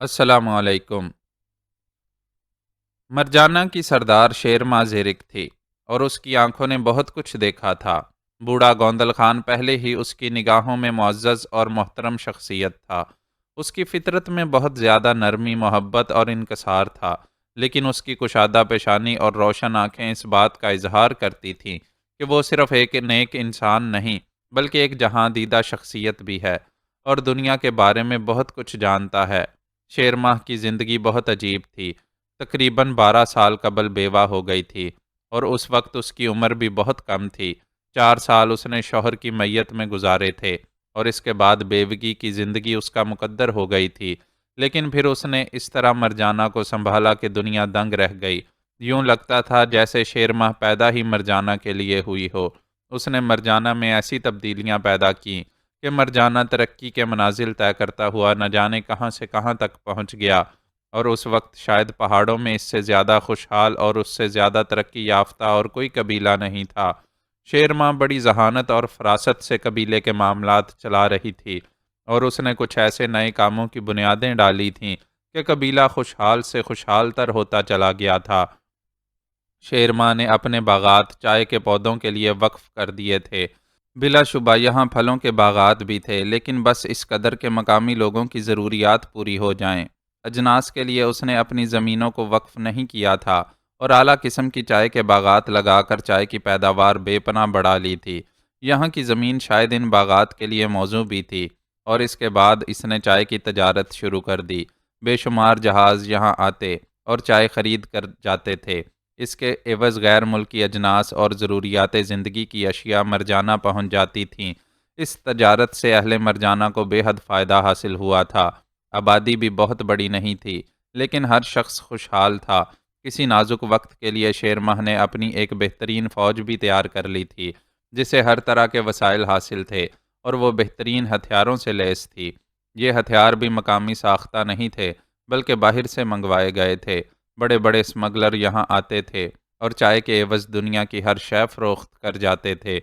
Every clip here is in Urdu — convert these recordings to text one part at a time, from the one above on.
السلام علیکم۔ مرجانہ کی سردار شیر ماہ زیرک تھی اور اس کی آنکھوں نے بہت کچھ دیکھا تھا۔ بوڑھا گوندل خان پہلے ہی اس کی نگاہوں میں معزز اور محترم شخصیت تھا۔ اس کی فطرت میں بہت زیادہ نرمی، محبت اور انکسار تھا، لیکن اس کی کشادہ پیشانی اور روشن آنکھیں اس بات کا اظہار کرتی تھیں کہ وہ صرف ایک نیک انسان نہیں بلکہ ایک جہاں دیدہ شخصیت بھی ہے اور دنیا کے بارے میں بہت کچھ جانتا ہے۔ شیر ماہ کی زندگی بہت عجیب تھی۔ تقریباً 12 سال قبل بیوہ ہو گئی تھی اور اس وقت اس کی عمر بھی بہت کم تھی۔ 4 سال اس نے شوہر کی میت میں گزارے تھے اور اس کے بعد بیوگی کی زندگی اس کا مقدر ہو گئی تھی، لیکن پھر اس نے اس طرح مرجانہ کو سنبھالا کہ دنیا دنگ رہ گئی۔ یوں لگتا تھا جیسے شیر ماہ پیدا ہی مرجانہ کے لیے ہوئی ہو۔ اس نے مرجانہ میں ایسی تبدیلیاں پیدا کیں کہ مرجانہ ترقی کے منازل طے کرتا ہوا نہ جانے کہاں سے کہاں تک پہنچ گیا، اور اس وقت شاید پہاڑوں میں اس سے زیادہ خوشحال اور اس سے زیادہ ترقی یافتہ اور کوئی قبیلہ نہیں تھا۔ شیر ماں بڑی ذہانت اور فراست سے قبیلے کے معاملات چلا رہی تھی اور اس نے کچھ ایسے نئے کاموں کی بنیادیں ڈالی تھیں کہ قبیلہ خوشحال سے خوشحال تر ہوتا چلا گیا تھا۔ شیر ماں نے اپنے باغات چائے کے پودوں کے لیے وقف کر دیے تھے۔ بلا شبہ یہاں پھلوں کے باغات بھی تھے، لیکن بس اس قدر کے مقامی لوگوں کی ضروریات پوری ہو جائیں۔ اجناس کے لیے اس نے اپنی زمینوں کو وقف نہیں کیا تھا اور اعلیٰ قسم کی چائے کے باغات لگا کر چائے کی پیداوار بے پناہ بڑھا لی تھی۔ یہاں کی زمین شاید ان باغات کے لیے موزوں بھی تھی، اور اس کے بعد اس نے چائے کی تجارت شروع کر دی۔ بے شمار جہاز یہاں آتے اور چائے خرید کر جاتے تھے۔ اس کے عوض غیر ملکی اجناس اور ضروریات زندگی کی اشیاء مرجانہ پہنچ جاتی تھیں۔ اس تجارت سے اہل مرجانہ کو بے حد فائدہ حاصل ہوا تھا۔ آبادی بھی بہت بڑی نہیں تھی، لیکن ہر شخص خوشحال تھا۔ کسی نازک وقت کے لیے شیر ماہ نے اپنی ایک بہترین فوج بھی تیار کر لی تھی، جسے ہر طرح کے وسائل حاصل تھے اور وہ بہترین ہتھیاروں سے لیس تھی۔ یہ ہتھیار بھی مقامی ساختہ نہیں تھے بلکہ باہر سے منگوائے گئے تھے۔ بڑے بڑے اسمگلر یہاں آتے تھے اور چائے کے عوض دنیا کی ہر شے فروخت کر جاتے تھے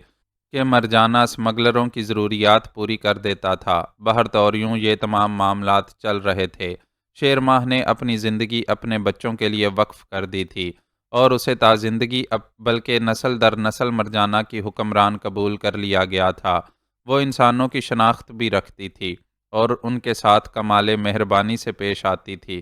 کہ مرجانہ اسمگلروں کی ضروریات پوری کر دیتا تھا۔ بہرطور یہ تمام معاملات چل رہے تھے۔ شیر ماہ نے اپنی زندگی اپنے بچوں کے لیے وقف کر دی تھی اور اسے تا زندگی بلکہ نسل در نسل مرجانہ کی حکمران قبول کر لیا گیا تھا۔ وہ انسانوں کی شناخت بھی رکھتی تھی اور ان کے ساتھ کمال مہربانی سے پیش آتی تھی۔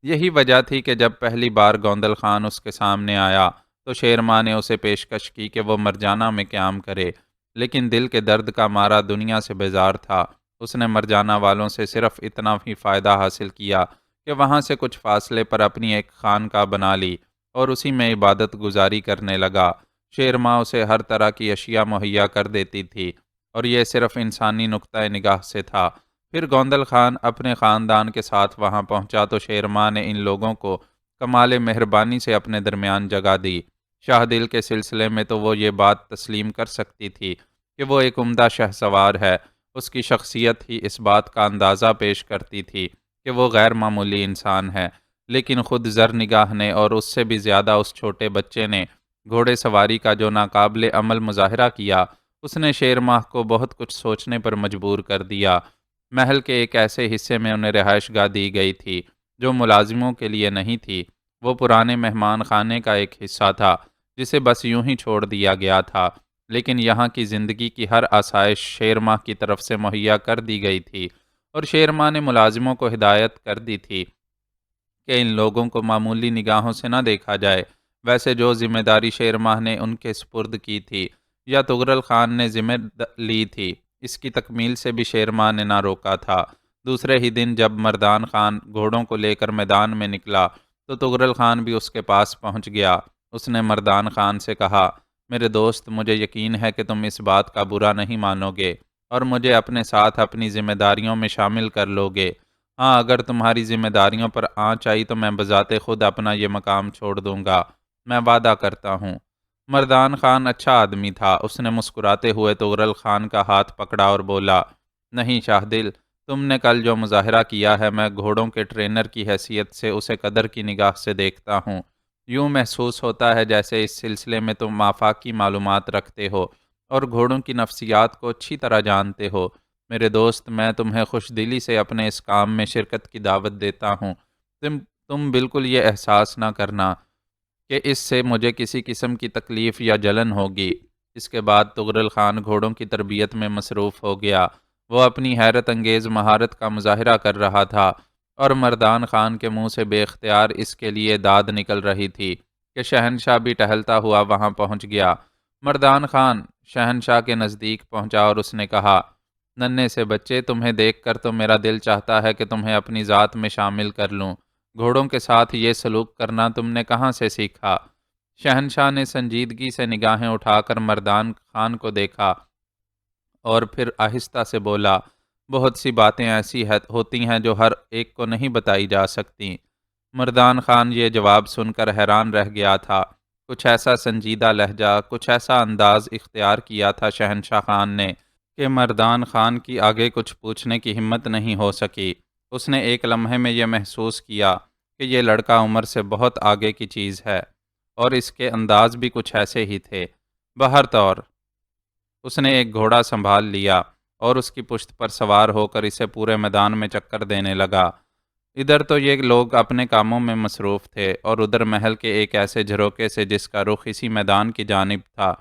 یہی وجہ تھی کہ جب پہلی بار گوندل خان اس کے سامنے آیا تو شیر ماہ نے اسے پیشکش کی کہ وہ مرجانہ میں قیام کرے، لیکن دل کے درد کا مارا دنیا سے بیزار تھا۔ اس نے مرجانہ والوں سے صرف اتنا ہی فائدہ حاصل کیا کہ وہاں سے کچھ فاصلے پر اپنی ایک خانقاہ بنا لی اور اسی میں عبادت گزاری کرنے لگا۔ شیر ماہ اسے ہر طرح کی اشیاء مہیا کر دیتی تھی اور یہ صرف انسانی نقطۂ نگاہ سے تھا۔ پھر گوندل خان اپنے خاندان کے ساتھ وہاں پہنچا تو شیر ماہ نے ان لوگوں کو کمال مہربانی سے اپنے درمیان جگہ دی۔ شاہ دل کے سلسلے میں تو وہ یہ بات تسلیم کر سکتی تھی کہ وہ ایک عمدہ شہسوار ہے۔ اس کی شخصیت ہی اس بات کا اندازہ پیش کرتی تھی کہ وہ غیر معمولی انسان ہے، لیکن خود زر نگاہ نے اور اس سے بھی زیادہ اس چھوٹے بچے نے گھوڑے سواری کا جو ناقابل عمل مظاہرہ کیا، اس نے شیر ماہ کو بہت کچھ سوچنے پر مجبور کر دیا۔ محل کے ایک ایسے حصے میں انہیں رہائش گاہ دی گئی تھی جو ملازموں کے لیے نہیں تھی۔ وہ پرانے مہمان خانے کا ایک حصہ تھا جسے بس یوں ہی چھوڑ دیا گیا تھا، لیکن یہاں کی زندگی کی ہر آسائش شیر ماہ کی طرف سے مہیا کر دی گئی تھی، اور شیر ماہ نے ملازموں کو ہدایت کر دی تھی کہ ان لوگوں کو معمولی نگاہوں سے نہ دیکھا جائے۔ ویسے جو ذمہ داری شیر ماہ نے ان کے سپرد کی تھی یا تغرل خان نے ذمہ لی تھی، اس کی تکمیل سے بھی شیر ماہ نے نہ روکا تھا۔ دوسرے ہی دن جب مردان خان گھوڑوں کو لے کر میدان میں نکلا تو تغرل خان بھی اس کے پاس پہنچ گیا۔ اس نے مردان خان سے کہا، میرے دوست، مجھے یقین ہے کہ تم اس بات کا برا نہیں مانو گے اور مجھے اپنے ساتھ اپنی ذمہ داریوں میں شامل کر لو گے۔ ہاں، اگر تمہاری ذمہ داریوں پر آنچ آئی تو میں بذات خود اپنا یہ مقام چھوڑ دوں گا، میں وعدہ کرتا ہوں۔ مردان خان اچھا آدمی تھا۔ اس نے مسکراتے ہوئے تغرل خان کا ہاتھ پکڑا اور بولا، نہیں شاہ دل، تم نے کل جو مظاہرہ کیا ہے، میں گھوڑوں کے ٹرینر کی حیثیت سے اسے قدر کی نگاہ سے دیکھتا ہوں۔ یوں محسوس ہوتا ہے جیسے اس سلسلے میں تم آفاقی معلومات رکھتے ہو اور گھوڑوں کی نفسیات کو اچھی طرح جانتے ہو۔ میرے دوست، میں تمہیں خوش دلی سے اپنے اس کام میں شرکت کی دعوت دیتا ہوں۔ تم بالکل یہ احساس نہ کرنا کہ اس سے مجھے کسی قسم کی تکلیف یا جلن ہوگی۔ اس کے بعد تغرل خان گھوڑوں کی تربیت میں مصروف ہو گیا۔ وہ اپنی حیرت انگیز مہارت کا مظاہرہ کر رہا تھا، اور مردان خان کے منہ سے بے اختیار اس کے لیے داد نکل رہی تھی کہ شہنشاہ بھی ٹہلتا ہوا وہاں پہنچ گیا۔ مردان خان شہنشاہ کے نزدیک پہنچا اور اس نے کہا، ننھے سے بچے، تمہیں دیکھ کر تو میرا دل چاہتا ہے کہ تمہیں اپنی ذات میں شامل کر لوں۔ گھوڑوں کے ساتھ یہ سلوک کرنا تم نے کہاں سے سیکھا؟ شہنشاہ نے سنجیدگی سے نگاہیں اٹھا کر مردان خان کو دیکھا اور پھر آہستہ سے بولا، بہت سی باتیں ایسی ہوتی ہیں جو ہر ایک کو نہیں بتائی جا سکتی۔ مردان خان یہ جواب سن کر حیران رہ گیا تھا۔ کچھ ایسا سنجیدہ لہجہ، کچھ ایسا انداز اختیار کیا تھا شہنشاہ خان نے کہ مردان خان کی آگے کچھ پوچھنے کی ہمت نہیں ہو سکی۔ اس نے ایک لمحے میں یہ محسوس کیا کہ یہ لڑکا عمر سے بہت آگے کی چیز ہے، اور اس کے انداز بھی کچھ ایسے ہی تھے۔ بہرطور اس نے ایک گھوڑا سنبھال لیا اور اس کی پشت پر سوار ہو کر اسے پورے میدان میں چکر دینے لگا۔ ادھر تو یہ لوگ اپنے کاموں میں مصروف تھے، اور ادھر محل کے ایک ایسے جھروکے سے جس کا رخ اسی میدان کی جانب تھا،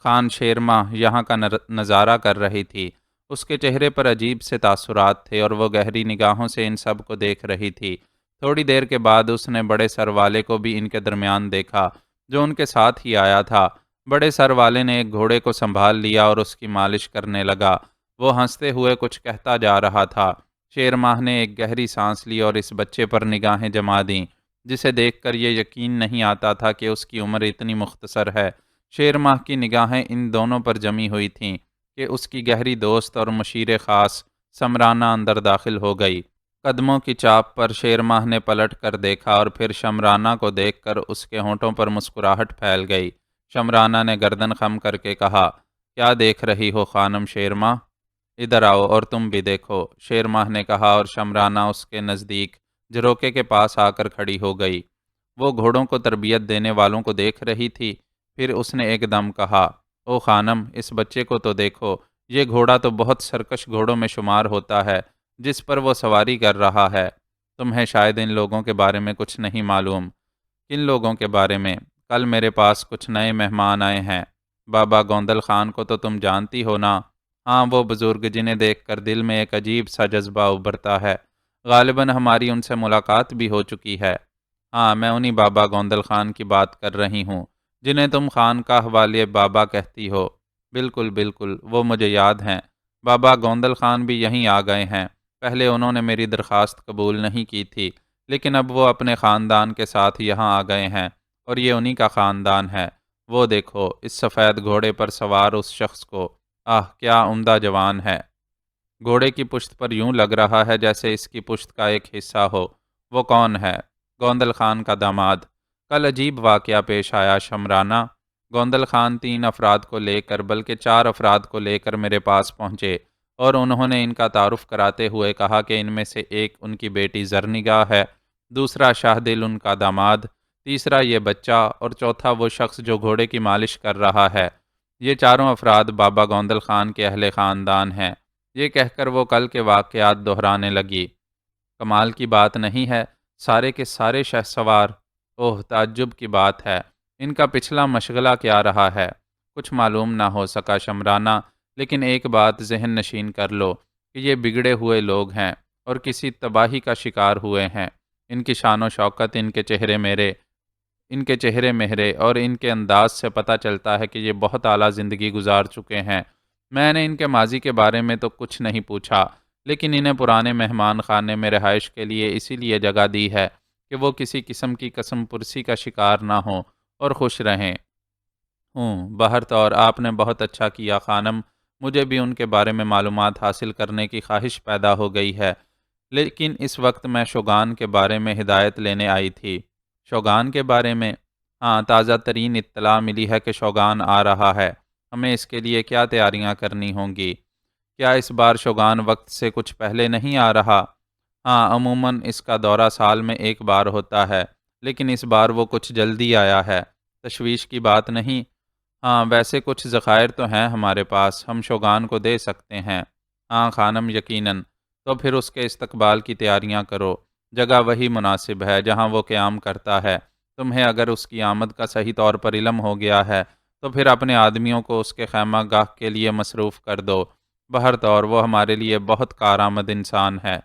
خان شیرماہ یہاں کا نظارہ کر رہی تھی۔ اس کے چہرے پر عجیب سے تاثرات تھے، اور وہ گہری نگاہوں سے ان سب کو دیکھ رہی تھی۔ تھوڑی دیر کے بعد اس نے بڑے سر والے کو بھی ان کے درمیان دیکھا، جو ان کے ساتھ ہی آیا تھا۔ بڑے سر والے نے ایک گھوڑے کو سنبھال لیا اور اس کی مالش کرنے لگا۔ وہ ہنستے ہوئے کچھ کہتا جا رہا تھا۔ شیرماہ نے ایک گہری سانس لی اور اس بچے پر نگاہیں جما دیں، جسے دیکھ کر یہ یقین نہیں آتا تھا کہ اس کی عمر اتنی مختصر ہے۔ شیرماہ کی نگاہیں ان دونوں پر جمی ہوئی تھیں کہ اس کی گہری دوست اور مشیر خاص سمرانہ اندر داخل ہو گئی۔ قدموں کی چاپ پر شیرماہ نے پلٹ کر دیکھا اور پھر شمرانہ کو دیکھ کر اس کے ہونٹوں پر مسکراہٹ پھیل گئی۔ شمرانہ نے گردن خم کر کے کہا، کیا دیکھ رہی ہو خانم شیرماہ؟ ادھر آؤ اور تم بھی دیکھو، شیرماہ نے کہا، اور شمرانہ اس کے نزدیک جھروکے کے پاس آ کر کھڑی ہو گئی۔ وہ گھوڑوں کو تربیت دینے والوں کو دیکھ رہی تھی۔ پھر اس نے ایک دم کہا، او خانم، اس بچے کو تو دیکھو، یہ گھوڑا تو بہت سرکش گھوڑوں میں شمار ہوتا ہے جس پر وہ سواری کر رہا ہے۔ تمہیں شاید ان لوگوں کے بارے میں کچھ نہیں معلوم۔ کن لوگوں کے بارے میں؟ کل میرے پاس کچھ نئے مہمان آئے ہیں۔ بابا گوندل خان کو تو تم جانتی ہو نا؟ ہاں، وہ بزرگ جنہیں دیکھ کر دل میں ایک عجیب سا جذبہ ابھرتا ہے۔ غالباً ہماری ان سے ملاقات بھی ہو چکی ہے۔ ہاں، میں انہی بابا گوندل خان کی بات کر رہی ہوں جنہیں تم خانقاہ والے بابا کہتی ہو۔ بالکل بالکل، وہ مجھے یاد ہیں۔ بابا گوندل خان بھی یہیں آ گئے ہیں۔ پہلے انہوں نے میری درخواست قبول نہیں کی تھی، لیکن اب وہ اپنے خاندان کے ساتھ یہاں آ گئے ہیں، اور یہ انہی کا خاندان ہے۔ وہ دیکھو اس سفید گھوڑے پر سوار اس شخص کو، آہ کیا عمدہ جوان ہے۔ گھوڑے کی پشت پر یوں لگ رہا ہے جیسے اس کی پشت کا ایک حصہ ہو۔ وہ کون ہے؟ گوندل خان کا داماد۔ کل عجیب واقعہ پیش آیا شمرانہ۔ گوندل خان 3 افراد کو لے کر، بلکہ 4 افراد کو لے کر میرے پاس پہنچے، اور انہوں نے ان کا تعارف کراتے ہوئے کہا کہ ان میں سے ایک ان کی بیٹی زرنگا ہے، دوسرا شاہ دل ان کا داماد، تیسرا یہ بچہ، اور چوتھا وہ شخص جو گھوڑے کی مالش کر رہا ہے۔ یہ چاروں افراد بابا گوندل خان کے اہل خاندان ہیں۔ یہ کہہ کر وہ کل کے واقعات دہرانے لگی۔ کمال کی بات نہیں ہے، سارے کے سارے شہسوار؟ اوہ، تعجب کی بات ہے، ان کا پچھلا مشغلہ کیا رہا ہے؟ کچھ معلوم نہ ہو سکا شمرانہ، لیکن ایک بات ذہن نشین کر لو کہ یہ بگڑے ہوئے لوگ ہیں اور کسی تباہی کا شکار ہوئے ہیں۔ ان کی شان و شوکت، ان کے چہرے مہرے اور ان کے انداز سے پتہ چلتا ہے کہ یہ بہت اعلیٰ زندگی گزار چکے ہیں۔ میں نے ان کے ماضی کے بارے میں تو کچھ نہیں پوچھا، لیکن انہیں پرانے مہمان خانے میں رہائش کے لیے اسی لیے جگہ دی ہے کہ وہ کسی قسم کی قسم پرسی کا شکار نہ ہوں اور خوش رہیں۔ بہرطور آپ نے بہت اچھا کیا خانم، مجھے بھی ان کے بارے میں معلومات حاصل کرنے کی خواہش پیدا ہو گئی ہے، لیکن اس وقت میں شوگان کے بارے میں ہدایت لینے آئی تھی۔ شوگان کے بارے میں؟ ہاں، تازہ ترین اطلاع ملی ہے کہ شوگان آ رہا ہے۔ ہمیں اس کے لیے کیا تیاریاں کرنی ہوں گی؟ کیا اس بار شوگان وقت سے کچھ پہلے نہیں آ رہا؟ ہاں، عموماً اس کا دورہ سال میں ایک بار ہوتا ہے، لیکن اس بار وہ کچھ جلدی آیا ہے۔ تشویش کی بات نہیں۔ ہاں، ویسے کچھ ذخائر تو ہیں ہمارے پاس، ہم شوگان کو دے سکتے ہیں۔ ہاں خانم یقیناً، تو پھر اس کے استقبال کی تیاریاں کرو، جگہ وہی مناسب ہے جہاں وہ قیام کرتا ہے۔ تمہیں اگر اس کی آمد کا صحیح طور پر علم ہو گیا ہے تو پھر اپنے آدمیوں کو اس کے خیمہ گاہ کے لیے مصروف کر دو۔ بہرطور وہ ہمارے لیے بہت کارآمد انسان ہے۔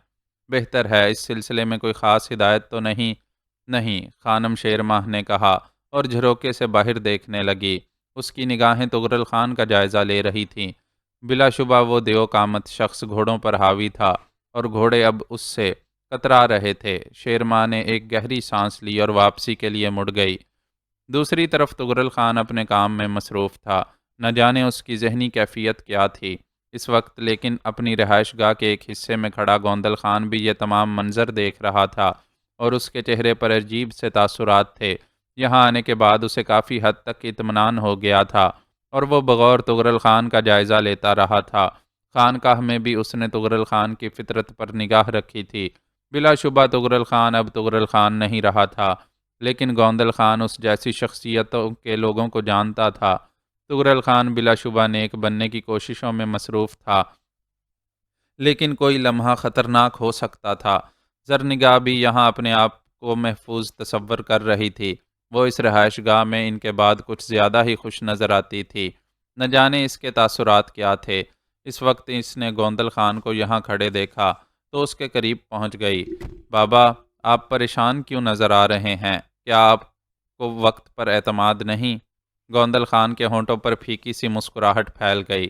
بہتر ہے، اس سلسلے میں کوئی خاص ہدایت تو نہیں؟ نہیں، خانم شیر ماہ نے کہا اور جھروکے سے باہر دیکھنے لگی۔ اس کی نگاہیں طغرل خان کا جائزہ لے رہی تھیں۔ بلا شبہ وہ دیو قامت شخص گھوڑوں پر حاوی تھا اور گھوڑے اب اس سے کترا رہے تھے۔ شیر ماہ نے ایک گہری سانس لی اور واپسی کے لیے مڑ گئی۔ دوسری طرف طغرل خان اپنے کام میں مصروف تھا۔ نہ جانے اس کی ذہنی کیفیت کیا تھی اس وقت، لیکن اپنی رہائش گاہ کے ایک حصے میں کھڑا گوندل خان بھی یہ تمام منظر دیکھ رہا تھا اور اس کے چہرے پر عجیب سے تاثرات تھے۔ یہاں آنے کے بعد اسے کافی حد تک اطمینان ہو گیا تھا اور وہ بغور طغرل خان کا جائزہ لیتا رہا تھا۔ خانقاہ میں بھی اس نے طغرل خان کی فطرت پر نگاہ رکھی تھی۔ بلا شبہ طغرل خان اب طغرل خان نہیں رہا تھا، لیکن گوندل خان اس جیسی شخصیتوں کے لوگوں کو جانتا تھا۔ طغرل خان بلا شبہ نیک بننے کی کوششوں میں مصروف تھا، لیکن کوئی لمحہ خطرناک ہو سکتا تھا۔ زرنگاہ بھی یہاں اپنے آپ کو محفوظ تصور کر رہی تھی۔ وہ اس رہائش گاہ میں ان کے بعد کچھ زیادہ ہی خوش نظر آتی تھی۔ نہ جانے اس کے تاثرات کیا تھے۔ اس وقت اس نے گوندل خان کو یہاں کھڑے دیکھا تو اس کے قریب پہنچ گئی۔ بابا، آپ پریشان کیوں نظر آ رہے ہیں؟ کیا آپ کو وقت پر اعتماد نہیں؟ گوندل خان کے ہونٹوں پر پھیکی سی مسکراہٹ پھیل گئی۔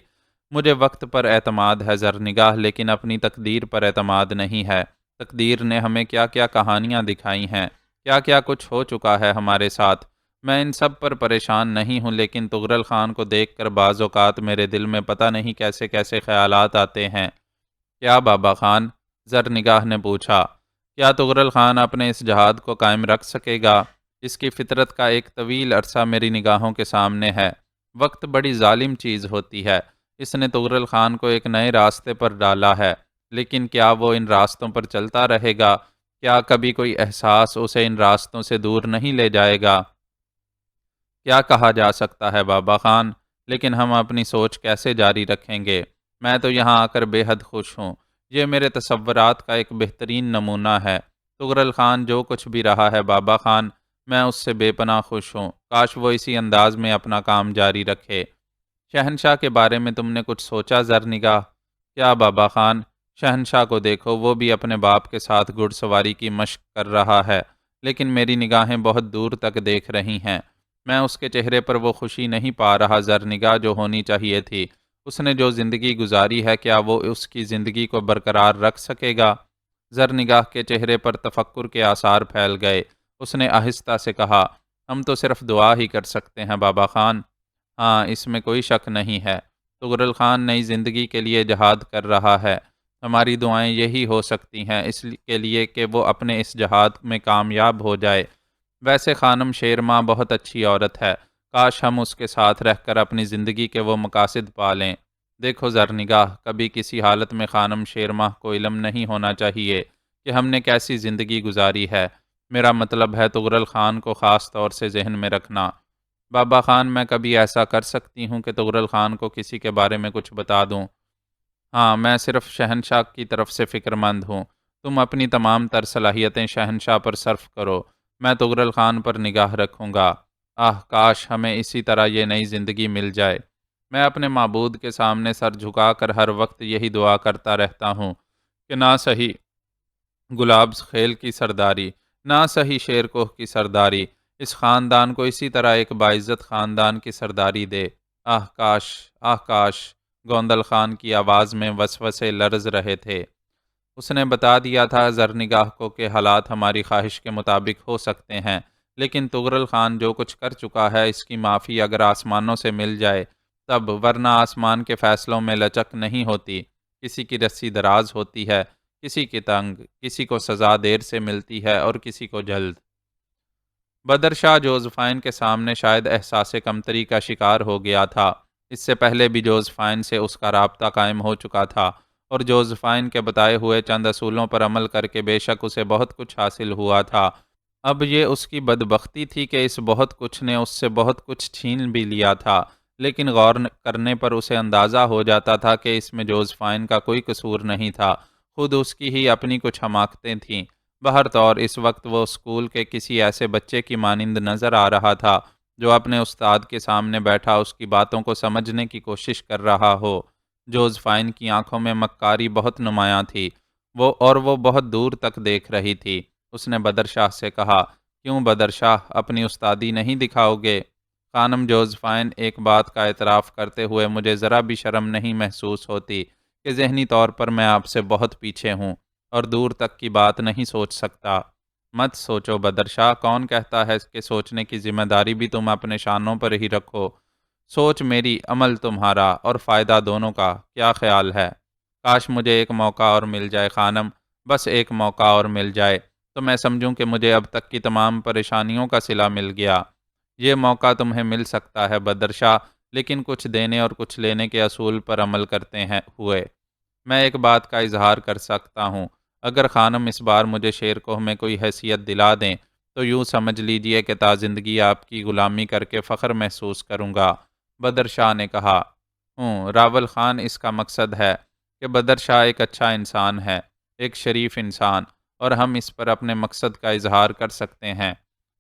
مجھے وقت پر اعتماد ہے زرنگاہ، لیکن اپنی تقدیر پر اعتماد نہیں ہے۔ تقدیر نے ہمیں کیا کیا کہانیاں دکھائی ہیں، کیا کیا کچھ ہو چکا ہے ہمارے ساتھ۔ میں ان سب پر پریشان نہیں ہوں، لیکن طغرل خان کو دیکھ کر بعض اوقات میرے دل میں پتہ نہیں کیسے کیسے خیالات آتے ہیں۔ کیا بابا خان؟ زرنگاہ نے پوچھا۔ کیا طغرل خان اپنے اس جہاد کو قائم رکھ سکے گا؟ اس کی فطرت کا ایک طویل عرصہ میری نگاہوں کے سامنے ہے۔ وقت بڑی ظالم چیز ہوتی ہے۔ اس نے طغرل خان کو ایک نئے راستے پر ڈالا ہے، لیکن کیا وہ ان راستوں پر چلتا رہے گا؟ کیا کبھی کوئی احساس اسے ان راستوں سے دور نہیں لے جائے گا؟ کیا کہا جا سکتا ہے بابا خان، لیکن ہم اپنی سوچ کیسے جاری رکھیں گے؟ میں تو یہاں آ کر بے حد خوش ہوں۔ یہ میرے تصورات کا ایک بہترین نمونہ ہے۔ طغرل خان جو کچھ بھی رہا ہے بابا خان، میں اس سے بے پناہ خوش ہوں۔ کاش وہ اسی انداز میں اپنا کام جاری رکھے۔ شہنشاہ کے بارے میں تم نے کچھ سوچا زرنگاہ؟ کیا بابا خان؟ شہنشاہ کو دیکھو، وہ بھی اپنے باپ کے ساتھ گھڑ سواری کی مشق کر رہا ہے، لیکن میری نگاہیں بہت دور تک دیکھ رہی ہیں۔ میں اس کے چہرے پر وہ خوشی نہیں پا رہا زرنگاہ جو ہونی چاہیے تھی۔ اس نے جو زندگی گزاری ہے، کیا وہ اس کی زندگی کو برقرار رکھ سکے گا؟ زرنگاہ کے چہرے پر تفکر کے آثار پھیل گئے۔ اس نے آہستہ سے کہا، ہم تو صرف دعا ہی کر سکتے ہیں بابا خان۔ ہاں، اس میں کوئی شک نہیں ہے۔ طغرل خان نئی زندگی کے لیے جہاد کر رہا ہے۔ ہماری دعائیں یہی ہو سکتی ہیں اس کے لیے کہ وہ اپنے اس جہاد میں کامیاب ہو جائے۔ ویسے خانم شیر ماہ بہت اچھی عورت ہے۔ کاش ہم اس کے ساتھ رہ کر اپنی زندگی کے وہ مقاصد پا لیں۔ دیکھو زرنگاہ، کبھی کسی حالت میں خانم شیر ماہ کو علم نہیں ہونا چاہیے کہ ہم نے کیسی زندگی گزاری ہے۔ میرا مطلب ہے طغرل خان کو خاص طور سے ذہن میں رکھنا۔ بابا خان، میں کبھی ایسا کر سکتی ہوں کہ طغرل خان کو کسی کے بارے میں کچھ بتا دوں؟ ہاں، میں صرف شہنشاہ کی طرف سے فکر مند ہوں۔ تم اپنی تمام تر صلاحیتیں شہنشاہ پر صرف کرو، میں طغرل خان پر نگاہ رکھوں گا۔ آہ کاش ہمیں اسی طرح یہ نئی زندگی مل جائے۔ میں اپنے معبود کے سامنے سر جھکا کر ہر وقت یہی دعا کرتا رہتا ہوں کہ نہ صحیح گلاب خیل کی سرداری، نہ صحیح شیر کوہ کی سرداری، اس خاندان کو اسی طرح ایک باعزت خاندان کی سرداری دے۔ آہ کاش، آہ کاش! گوندل خان کی آواز میں وسوسے لرز رہے تھے۔ اس نے بتا دیا تھا زرنگاہ کو کہ حالات ہماری خواہش کے مطابق ہو سکتے ہیں، لیکن طغرل خان جو کچھ کر چکا ہے اس کی معافی اگر آسمانوں سے مل جائے تب، ورنہ آسمان کے فیصلوں میں لچک نہیں ہوتی۔ کسی کی رسی دراز ہوتی ہے، کسی کی تنگ، کسی کو سزا دیر سے ملتی ہے اور کسی کو جلد۔ بدر شاہ جوزفائن کے سامنے شاید احساس کمتری کا شکار ہو گیا تھا۔ اس سے پہلے بھی جوزفائن سے اس کا رابطہ قائم ہو چکا تھا اور جوزفائن کے بتائے ہوئے چند اصولوں پر عمل کر کے بے شک اسے بہت کچھ حاصل ہوا تھا۔ اب یہ اس کی بدبختی تھی کہ اس بہت کچھ نے اس سے بہت کچھ چھین بھی لیا تھا۔ لیکن کرنے پر اسے اندازہ ہو جاتا تھا کہ اس میں جوزفائن کا کوئی قصور نہیں تھا، خود اس کی ہی اپنی کچھ حماقتیں تھیں۔ بہرطور اس وقت وہ اسکول کے کسی ایسے بچے کی مانند نظر آ رہا تھا جو اپنے استاد کے سامنے بیٹھا اس کی باتوں کو سمجھنے کی کوشش کر رہا ہو۔ جوزفائن کی آنکھوں میں مکاری بہت نمایاں تھی، وہ بہت دور تک دیکھ رہی تھی۔ اس نے بدرشاہ سے کہا، کیوں بدرشاہ، اپنی استادی نہیں دکھاؤ گے؟ خانم جوزفائن، ایک بات کا اعتراف کرتے ہوئے مجھے ذرا بھی شرم نہیں محسوس ہوتی کہ ذہنی طور پر میں آپ سے بہت پیچھے ہوں اور دور تک کی بات نہیں سوچ سکتا۔ مت سوچو بدرشاہ، کون کہتا ہے کہ سوچنے کی ذمہ داری بھی تم اپنے شانوں پر ہی رکھو؟ سوچ میری، عمل تمہارا، اور فائدہ دونوں کا، کیا خیال ہے؟ کاش مجھے ایک موقع اور مل جائے خانم، بس ایک موقع اور مل جائے تو میں سمجھوں کہ مجھے اب تک کی تمام پریشانیوں کا صلہ مل گیا۔ یہ موقع تمہیں مل سکتا ہے بدرشاہ، لیکن کچھ دینے اور کچھ لینے کے اصول پر عمل کرتے ہیں ہوئے۔ میں ایک بات کا اظہار کر سکتا ہوں، اگر خانم اس بار مجھے شیر کوہ میں کوئی حیثیت دلا دیں تو یوں سمجھ لیجئے کہ تا زندگی آپ کی غلامی کر کے فخر محسوس کروں گا۔ بدرشاہ نے کہا، راول خان، اس کا مقصد ہے کہ بدرشاہ ایک اچھا انسان ہے، ایک شریف انسان، اور ہم اس پر اپنے مقصد کا اظہار کر سکتے ہیں۔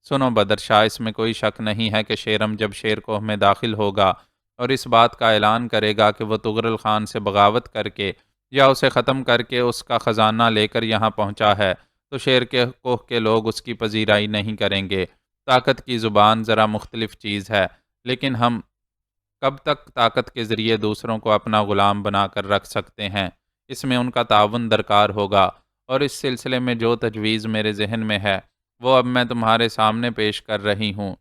سنو بدرشاہ، اس میں کوئی شک نہیں ہے کہ شیرم جب شیر کوہ میں داخل ہوگا اور اس بات کا اعلان کرے گا کہ وہ تغرل خان سے بغاوت کر کے یا اسے ختم کر کے اس کا خزانہ لے کر یہاں پہنچا ہے، تو شیر کے کوہ کے لوگ اس کی پذیرائی نہیں کریں گے۔ طاقت کی زبان ذرا مختلف چیز ہے، لیکن ہم کب تک طاقت کے ذریعے دوسروں کو اپنا غلام بنا کر رکھ سکتے ہیں؟ اس میں ان کا تعاون درکار ہوگا، اور اس سلسلے میں جو تجویز میرے ذہن میں ہے وہ اب میں تمہارے سامنے پیش کر رہی ہوں۔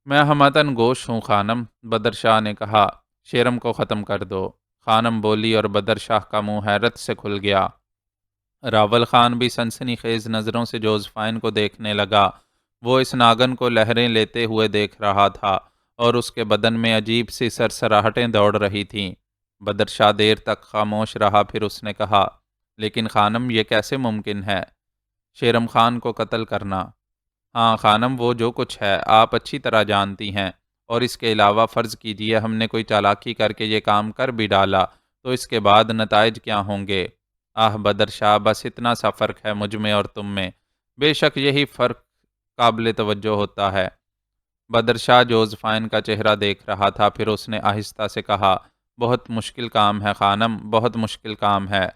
میں ہمتاً گوش ہوں خانم، بدرشاہ نے کہا، شیرم کو ختم کر دو۔ خانم بولی اور بدرشاہ کا منہ حیرت سے کھل گیا۔ راول خان بھی سنسنی خیز نظروں سے جوزفائن کو دیکھنے لگا۔ وہ اس ناگن کو لہریں لیتے ہوئے دیکھ رہا تھا اور اس کے بدن میں عجیب سی سرسراہٹیں دوڑ رہی تھیں۔ بدرشاہ دیر تک خاموش رہا، پھر اس نے کہا، لیکن خانم یہ کیسے ممکن ہے؟ شیرم خان کو قتل کرنا؟ ہاں خانم، وہ جو کچھ ہے آپ اچھی طرح جانتی ہیں، اور اس کے علاوہ فرض کیجئے ہم نے کوئی چالاکی کر کے یہ کام کر بھی ڈالا تو اس کے بعد نتائج کیا ہوں گے؟ آہ بدرشاہ، بس اتنا سا فرق ہے مجھ میں اور تم میں، بے شک یہی فرق قابل توجہ ہوتا ہے۔ بدرشاہ جوزفائن کا چہرہ دیکھ رہا تھا، پھر اس نے آہستہ سے کہا، بہت مشکل کام ہے خانم، بہت مشکل کام ہے۔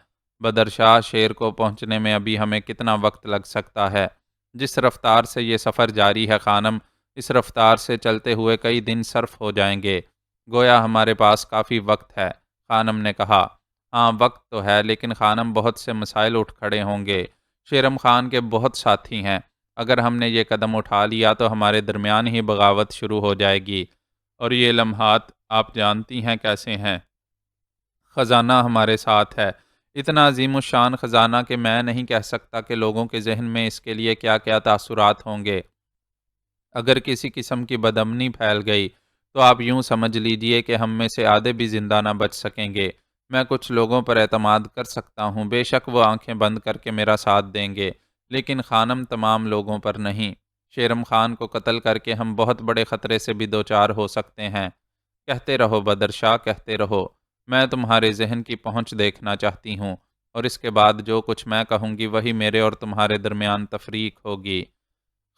بدرشاہ، شیر کو پہنچنے میں ابھی ہمیں کتنا وقت لگ سکتا ہے؟ جس رفتار سے یہ سفر جاری ہے خانم، اس رفتار سے چلتے ہوئے کئی دن صرف ہو جائیں گے۔ گویا ہمارے پاس کافی وقت ہے، خانم نے کہا۔ ہاں وقت تو ہے، لیکن خانم بہت سے مسائل اٹھ کھڑے ہوں گے۔ شیرم خان کے بہت ساتھی ہیں، اگر ہم نے یہ قدم اٹھا لیا تو ہمارے درمیان ہی بغاوت شروع ہو جائے گی، اور یہ لمحات آپ جانتی ہیں کیسے ہیں۔ خزانہ ہمارے ساتھ ہے، اتنا عظیم الشان خزانہ کہ میں نہیں کہہ سکتا کہ لوگوں کے ذہن میں اس کے لیے کیا کیا تاثرات ہوں گے۔ اگر کسی قسم کی بدامنی پھیل گئی تو آپ یوں سمجھ لیجئے کہ ہم میں سے آدھے بھی زندہ نہ بچ سکیں گے۔ میں کچھ لوگوں پر اعتماد کر سکتا ہوں، بے شک وہ آنکھیں بند کر کے میرا ساتھ دیں گے، لیکن خانم تمام لوگوں پر نہیں۔ شیرم خان کو قتل کر کے ہم بہت بڑے خطرے سے بھی دوچار ہو سکتے ہیں۔ کہتے رہو بدرشاہ، کہتے رہو، میں تمہارے ذہن کی پہنچ دیکھنا چاہتی ہوں، اور اس کے بعد جو کچھ میں کہوں گی وہی میرے اور تمہارے درمیان تفریق ہوگی۔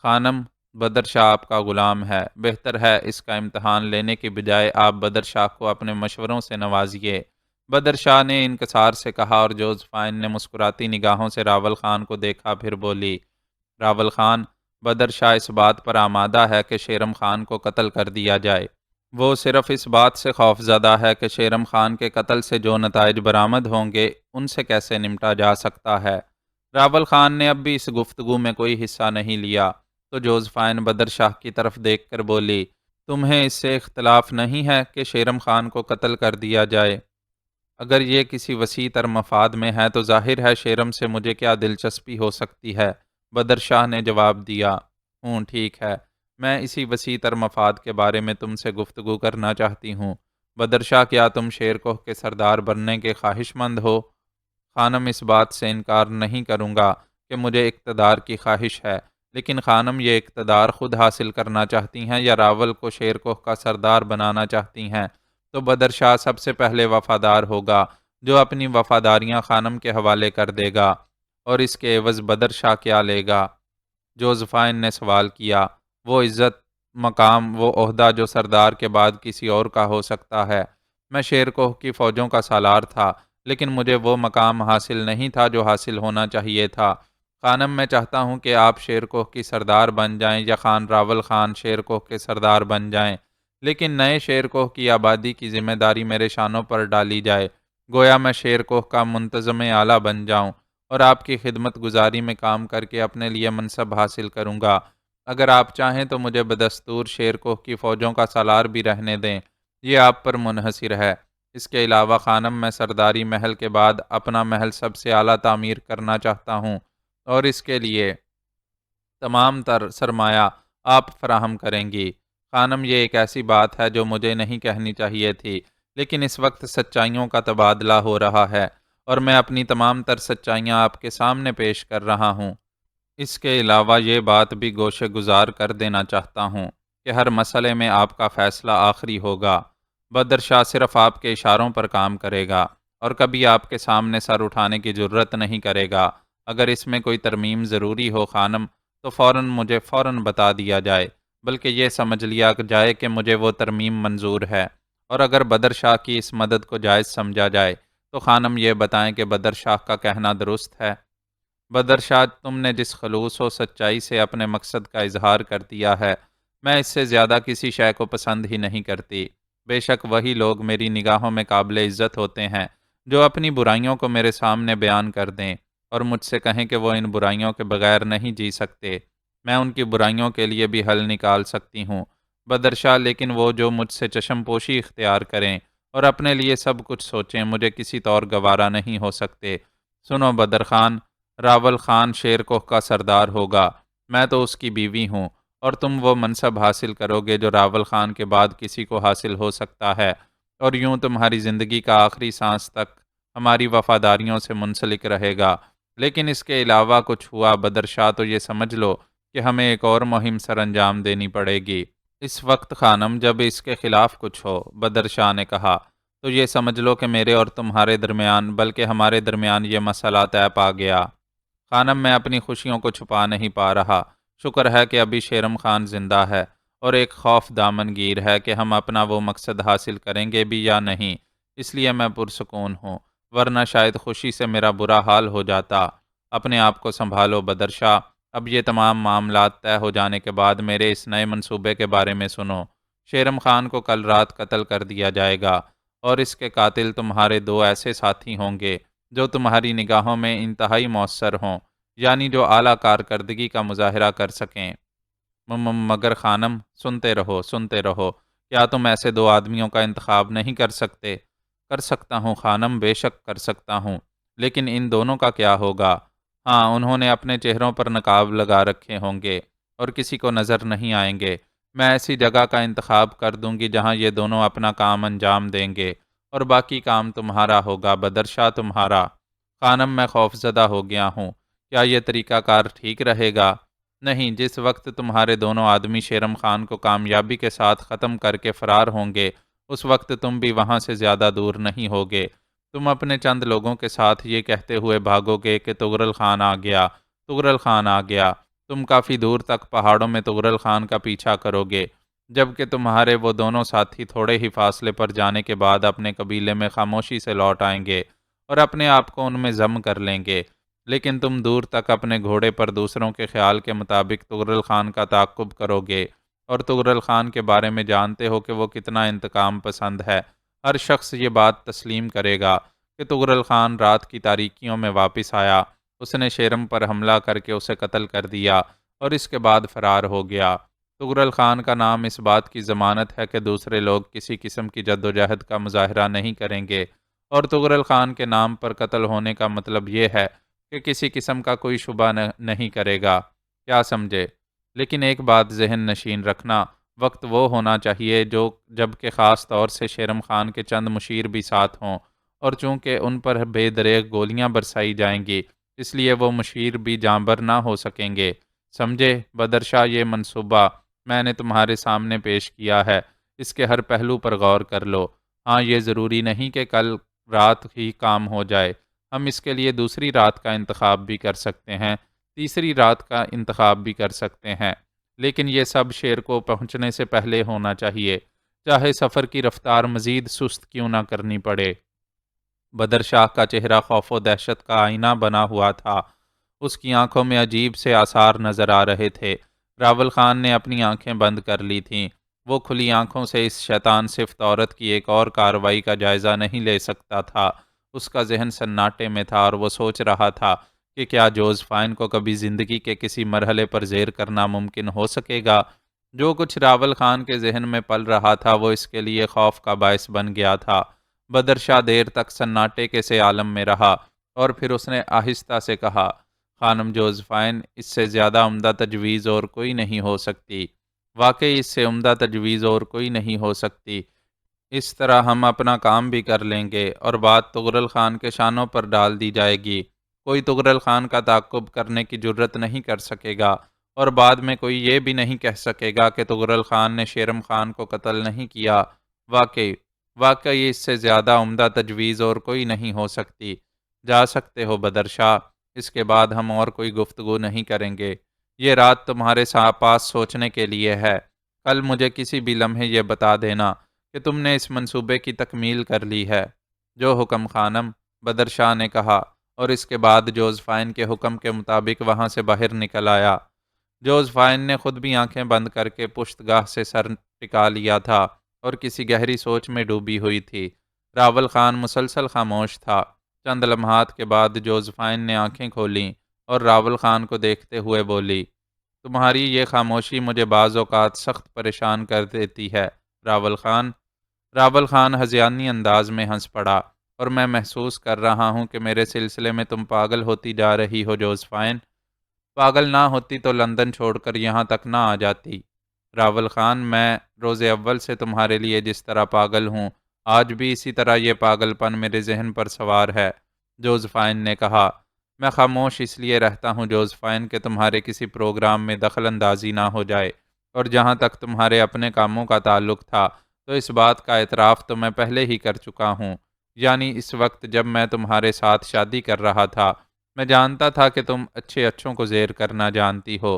خانم، بدرشاہ آپ کا غلام ہے، بہتر ہے اس کا امتحان لینے کی بجائے آپ بدرشاہ کو اپنے مشوروں سے نوازیے۔ بدرشاہ نے انکسار سے کہا، اور جوزفائن نے مسکراتی نگاہوں سے راول خان کو دیکھا، پھر بولی، راول خان، بدرشاہ اس بات پر آمادہ ہے کہ شیرم خان کو قتل کر دیا جائے۔ وہ صرف اس بات سے خوف زدہ ہے کہ شیرم خان کے قتل سے جو نتائج برآمد ہوں گے ان سے کیسے نمٹا جا سکتا ہے۔ راول خان نے اب بھی اس گفتگو میں کوئی حصہ نہیں لیا، تو جوزفائن بدرشاہ کی طرف دیکھ کر بولی، تمہیں اس سے اختلاف نہیں ہے کہ شیرم خان کو قتل کر دیا جائے؟ اگر یہ کسی وسیع تر مفاد میں ہے تو ظاہر ہے شیرم سے مجھے کیا دلچسپی ہو سکتی ہے؟ بدرشاہ نے جواب دیا، ٹھیک ہے، میں اسی وسیع تر مفاد کے بارے میں تم سے گفتگو کرنا چاہتی ہوں۔ بدرشاہ، کیا تم شیر کوہ کے سردار بننے کے خواہش مند ہو؟ خانم، اس بات سے انکار نہیں کروں گا کہ مجھے اقتدار کی خواہش ہے، لیکن خانم یہ اقتدار خود حاصل کرنا چاہتی ہیں یا راول کو شیر کوہ کا سردار بنانا چاہتی ہیں؟ تو بدر شاہ سب سے پہلے وفادار ہوگا، جو اپنی وفاداریاں خانم کے حوالے کر دے گا۔ اور اس کے عوض بدر شاہ کیا لے گا؟ جوزفائن نے سوال کیا۔ وہ عزت، مقام، وہ عہدہ جو سردار کے بعد کسی اور کا ہو سکتا ہے۔ میں شیر کوہ کی فوجوں کا سالار تھا، لیکن مجھے وہ مقام حاصل نہیں تھا جو حاصل ہونا چاہیے تھا۔ خانم، میں چاہتا ہوں کہ آپ شیر کوہ کی سردار بن جائیں یا خان راول خان شیر کوہ کے سردار بن جائیں، لیکن نئے شیر کوہ کی آبادی کی ذمہ داری میرے شانوں پر ڈالی جائے، گویا میں شیر کوہ کا منتظم اعلیٰ بن جاؤں اور آپ کی خدمت گزاری میں کام کر کے اپنے لیے منصب حاصل کروں گا۔ اگر آپ چاہیں تو مجھے بدستور شیر کوہ کی فوجوں کا سالار بھی رہنے دیں، یہ آپ پر منحصر ہے۔ اس کے علاوہ خانم، میں سرداری محل کے بعد اپنا محل سب سے اعلیٰ تعمیر کرنا چاہتا ہوں، اور اس کے لیے تمام تر سرمایہ آپ فراہم کریں گی۔ خانم، یہ ایک ایسی بات ہے جو مجھے نہیں کہنی چاہیے تھی، لیکن اس وقت سچائیوں کا تبادلہ ہو رہا ہے اور میں اپنی تمام تر سچائیاں آپ کے سامنے پیش کر رہا ہوں۔ اس کے علاوہ یہ بات بھی گوشے گزار کر دینا چاہتا ہوں کہ ہر مسئلے میں آپ کا فیصلہ آخری ہوگا۔ بدر شاہ صرف آپ کے اشاروں پر کام کرے گا اور کبھی آپ کے سامنے سر اٹھانے کی جرت نہیں کرے گا۔ اگر اس میں کوئی ترمیم ضروری ہو خانم، تو مجھے فوراً بتا دیا جائے، بلکہ یہ سمجھ لیا جائے کہ مجھے وہ ترمیم منظور ہے۔ اور اگر بدر شاہ کی اس مدد کو جائز سمجھا جائے تو خانم یہ بتائیں کہ بدر شاہ کا کہنا درست ہے۔ بدر شاہ، تم نے جس خلوص و سچائی سے اپنے مقصد کا اظہار کر دیا ہے، میں اس سے زیادہ کسی شے کو پسند ہی نہیں کرتی۔ بے شک وہی لوگ میری نگاہوں میں قابل عزت ہوتے ہیں جو اپنی برائیوں کو میرے سامنے بیان کر دیں اور مجھ سے کہیں کہ وہ ان برائیوں کے بغیر نہیں جی سکتے۔ میں ان کی برائیوں کے لیے بھی حل نکال سکتی ہوں بدر شاہ، لیکن وہ جو مجھ سے چشم پوشی اختیار کریں اور اپنے لیے سب کچھ سوچیں، مجھے کسی طور گوارا نہیں ہو سکتے۔ سنو بدر خان، راول خان شیر کوہ کا سردار ہوگا، میں تو اس کی بیوی ہوں، اور تم وہ منصب حاصل کرو گے جو راول خان کے بعد کسی کو حاصل ہو سکتا ہے، اور یوں تمہاری زندگی کا آخری سانس تک ہماری وفاداریوں سے منسلک رہے گا۔ لیکن اس کے علاوہ کچھ ہوا بدر شاہ تو یہ سمجھ لو کہ ہمیں ایک اور مہم سر انجام دینی پڑے گی۔ اس وقت خانم، جب اس کے خلاف کچھ ہو، بدر شاہ نے کہا، تو یہ سمجھ لو کہ میرے اور تمہارے درمیان، بلکہ ہمارے درمیان یہ مسئلہ طے پا گیا۔ خانم، میں اپنی خوشیوں کو چھپا نہیں پا رہا۔ شکر ہے کہ ابھی شیرم خان زندہ ہے، اور ایک خوف دامن گیر ہے کہ ہم اپنا وہ مقصد حاصل کریں گے بھی یا نہیں، اس لیے میں پرسکون ہوں، ورنہ شاید خوشی سے میرا برا حال ہو جاتا۔ اپنے آپ کو سنبھالو بدر شاہ، اب یہ تمام معاملات طے ہو جانے کے بعد میرے اس نئے منصوبے کے بارے میں سنو۔ شیرم خان کو کل رات قتل کر دیا جائے گا، اور اس کے قاتل تمہارے دو ایسے ساتھی ہوں گے جو تمہاری نگاہوں میں انتہائی مؤثر ہوں، یعنی جو اعلیٰ کارکردگی کا مظاہرہ کر سکیں۔ مگر خانم، سنتے رہو، کیا تم ایسے دو آدمیوں کا انتخاب نہیں کر سکتے؟ کر سکتا ہوں خانم، بے شک کر سکتا ہوں، لیکن ان دونوں کا کیا ہوگا؟ ہاں، انہوں نے اپنے چہروں پر نقاب لگا رکھے ہوں گے اور کسی کو نظر نہیں آئیں گے۔ میں ایسی جگہ کا انتخاب کر دوں گی جہاں یہ دونوں اپنا کام انجام دیں گے، اور باقی کام تمہارا ہوگا بدر شاہ، تمہارا۔ خانم، میں خوفزدہ ہو گیا ہوں، کیا یہ طریقہ کار ٹھیک رہے گا؟ نہیں، جس وقت تمہارے دونوں آدمی شیرم خان کو کامیابی کے ساتھ ختم کر کے فرار ہوں گے، اس وقت تم بھی وہاں سے زیادہ دور نہیں ہوگے۔ تم اپنے چند لوگوں کے ساتھ یہ کہتے ہوئے بھاگو گے کہ تغرل خان آ گیا، تغرل خان آ گیا۔ تم کافی دور تک پہاڑوں میں تغرل خان کا پیچھا کرو گے، جبکہ تمہارے وہ دونوں ساتھی تھوڑے ہی فاصلے پر جانے کے بعد اپنے قبیلے میں خاموشی سے لوٹ آئیں گے اور اپنے آپ کو ان میں ضم کر لیں گے۔ لیکن تم دور تک اپنے گھوڑے پر دوسروں کے خیال کے مطابق تغرل خان کا تعاقب کرو گے، اور تغرل خان کے بارے میں جانتے ہو کہ وہ کتنا انتقام پسند ہے۔ ہر شخص یہ بات تسلیم کرے گا کہ تغرل خان رات کی تاریکیوں میں واپس آیا، اس نے شیرم پر حملہ کر کے اسے قتل کر دیا اور اس کے بعد فرار ہو گیا۔ تغرل خان کا نام اس بات کی ضمانت ہے کہ دوسرے لوگ کسی قسم کی جد و جہد کا مظاہرہ نہیں کریں گے، اور تغرل خان کے نام پر قتل ہونے کا مطلب یہ ہے کہ کسی قسم کا کوئی شبہ نہیں کرے گا، کیا سمجھے؟ لیکن ایک بات ذہن نشین رکھنا، وقت وہ ہونا چاہیے جب کہ خاص طور سے شیرم خان کے چند مشیر بھی ساتھ ہوں، اور چونکہ ان پر بے دریغ گولیاں برسائی جائیں گی، اس لیے وہ مشیر بھی جانبر نہ ہو سکیں گے۔ سمجھے بدر شاہ، یہ منصوبہ میں نے تمہارے سامنے پیش کیا ہے، اس کے ہر پہلو پر غور کر لو۔ ہاں، یہ ضروری نہیں کہ کل رات ہی کام ہو جائے، ہم اس کے لیے دوسری رات کا انتخاب بھی کر سکتے ہیں، تیسری رات کا انتخاب بھی کر سکتے ہیں، لیکن یہ سب شیر کو پہنچنے سے پہلے ہونا چاہیے، چاہے سفر کی رفتار مزید سست کیوں نہ کرنی پڑے۔ بدر شاہ کا چہرہ خوف و دہشت کا آئینہ بنا ہوا تھا، اس کی آنکھوں میں عجیب سے آثار نظر آ رہے تھے۔ راول خان نے اپنی آنکھیں بند کر لی تھیں، وہ کھلی آنکھوں سے اس شیطان صفت عورت کی ایک اور کارروائی کا جائزہ نہیں لے سکتا تھا۔ اس کا ذہن سناٹے میں تھا اور وہ سوچ رہا تھا کہ کیا جوزفائن کو کبھی زندگی کے کسی مرحلے پر زیر کرنا ممکن ہو سکے گا؟ جو کچھ راول خان کے ذہن میں پل رہا تھا وہ اس کے لیے خوف کا باعث بن گیا تھا۔ بدر شاہ دیر تک سناٹے کے سے عالم میں رہا اور پھر اس نے آہستہ سے کہا، خانم جوزفائن، اس سے زیادہ عمدہ تجویز اور کوئی نہیں ہو سکتی، واقعی اس سے عمدہ تجویز اور کوئی نہیں ہو سکتی۔ اس طرح ہم اپنا کام بھی کر لیں گے اور بات تغرل خان کے شانوں پر ڈال دی جائے گی۔ کوئی تغرل خان کا تعاقب کرنے کی جرت نہیں کر سکے گا اور بعد میں کوئی یہ بھی نہیں کہہ سکے گا کہ تغرل خان نے شیرم خان کو قتل نہیں کیا۔ واقعی واقعی اس سے زیادہ عمدہ تجویز اور کوئی نہیں ہو سکتی۔ جا سکتے ہو بدر شاہ، اس کے بعد ہم اور کوئی گفتگو نہیں کریں گے۔ یہ رات تمہارے پاس سوچنے کے لیے ہے، کل مجھے کسی بھی لمحے یہ بتا دینا کہ تم نے اس منصوبے کی تکمیل کر لی ہے۔ جو حکم خانم، بدر شاہ نے کہا، اور اس کے بعد جوزفائن کے حکم کے مطابق وہاں سے باہر نکل آیا۔ جوزفائن نے خود بھی آنکھیں بند کر کے پشت گاہ سے سر ٹکا لیا تھا اور کسی گہری سوچ میں ڈوبی ہوئی تھی۔ راول خان مسلسل خاموش تھا۔ چند لمحات کے بعد جوزفائن نے آنکھیں کھولیں اور راول خان کو دیکھتے ہوئے بولی، تمہاری یہ خاموشی مجھے بعض اوقات سخت پریشان کر دیتی ہے راول خان۔ راول خان ہذیانی انداز میں ہنس پڑا، اور میں محسوس کر رہا ہوں کہ میرے سلسلے میں تم پاگل ہوتی جا رہی ہو جوزفائن۔ پاگل نہ ہوتی تو لندن چھوڑ کر یہاں تک نہ آ جاتی۔ راول خان، میں روز اول سے تمہارے لیے جس طرح پاگل ہوں، آج بھی اسی طرح یہ پاگل پن میرے ذہن پر سوار ہے، جوزفائن نے کہا۔ میں خاموش اس لیے رہتا ہوں جوزفائن کہ تمہارے کسی پروگرام میں دخل اندازی نہ ہو جائے، اور جہاں تک تمہارے اپنے کاموں کا تعلق تھا تو اس بات کا اعتراف تو میں پہلے ہی کر چکا ہوں، یعنی اس وقت جب میں تمہارے ساتھ شادی کر رہا تھا میں جانتا تھا کہ تم اچھے اچھوں کو زیر کرنا جانتی ہو۔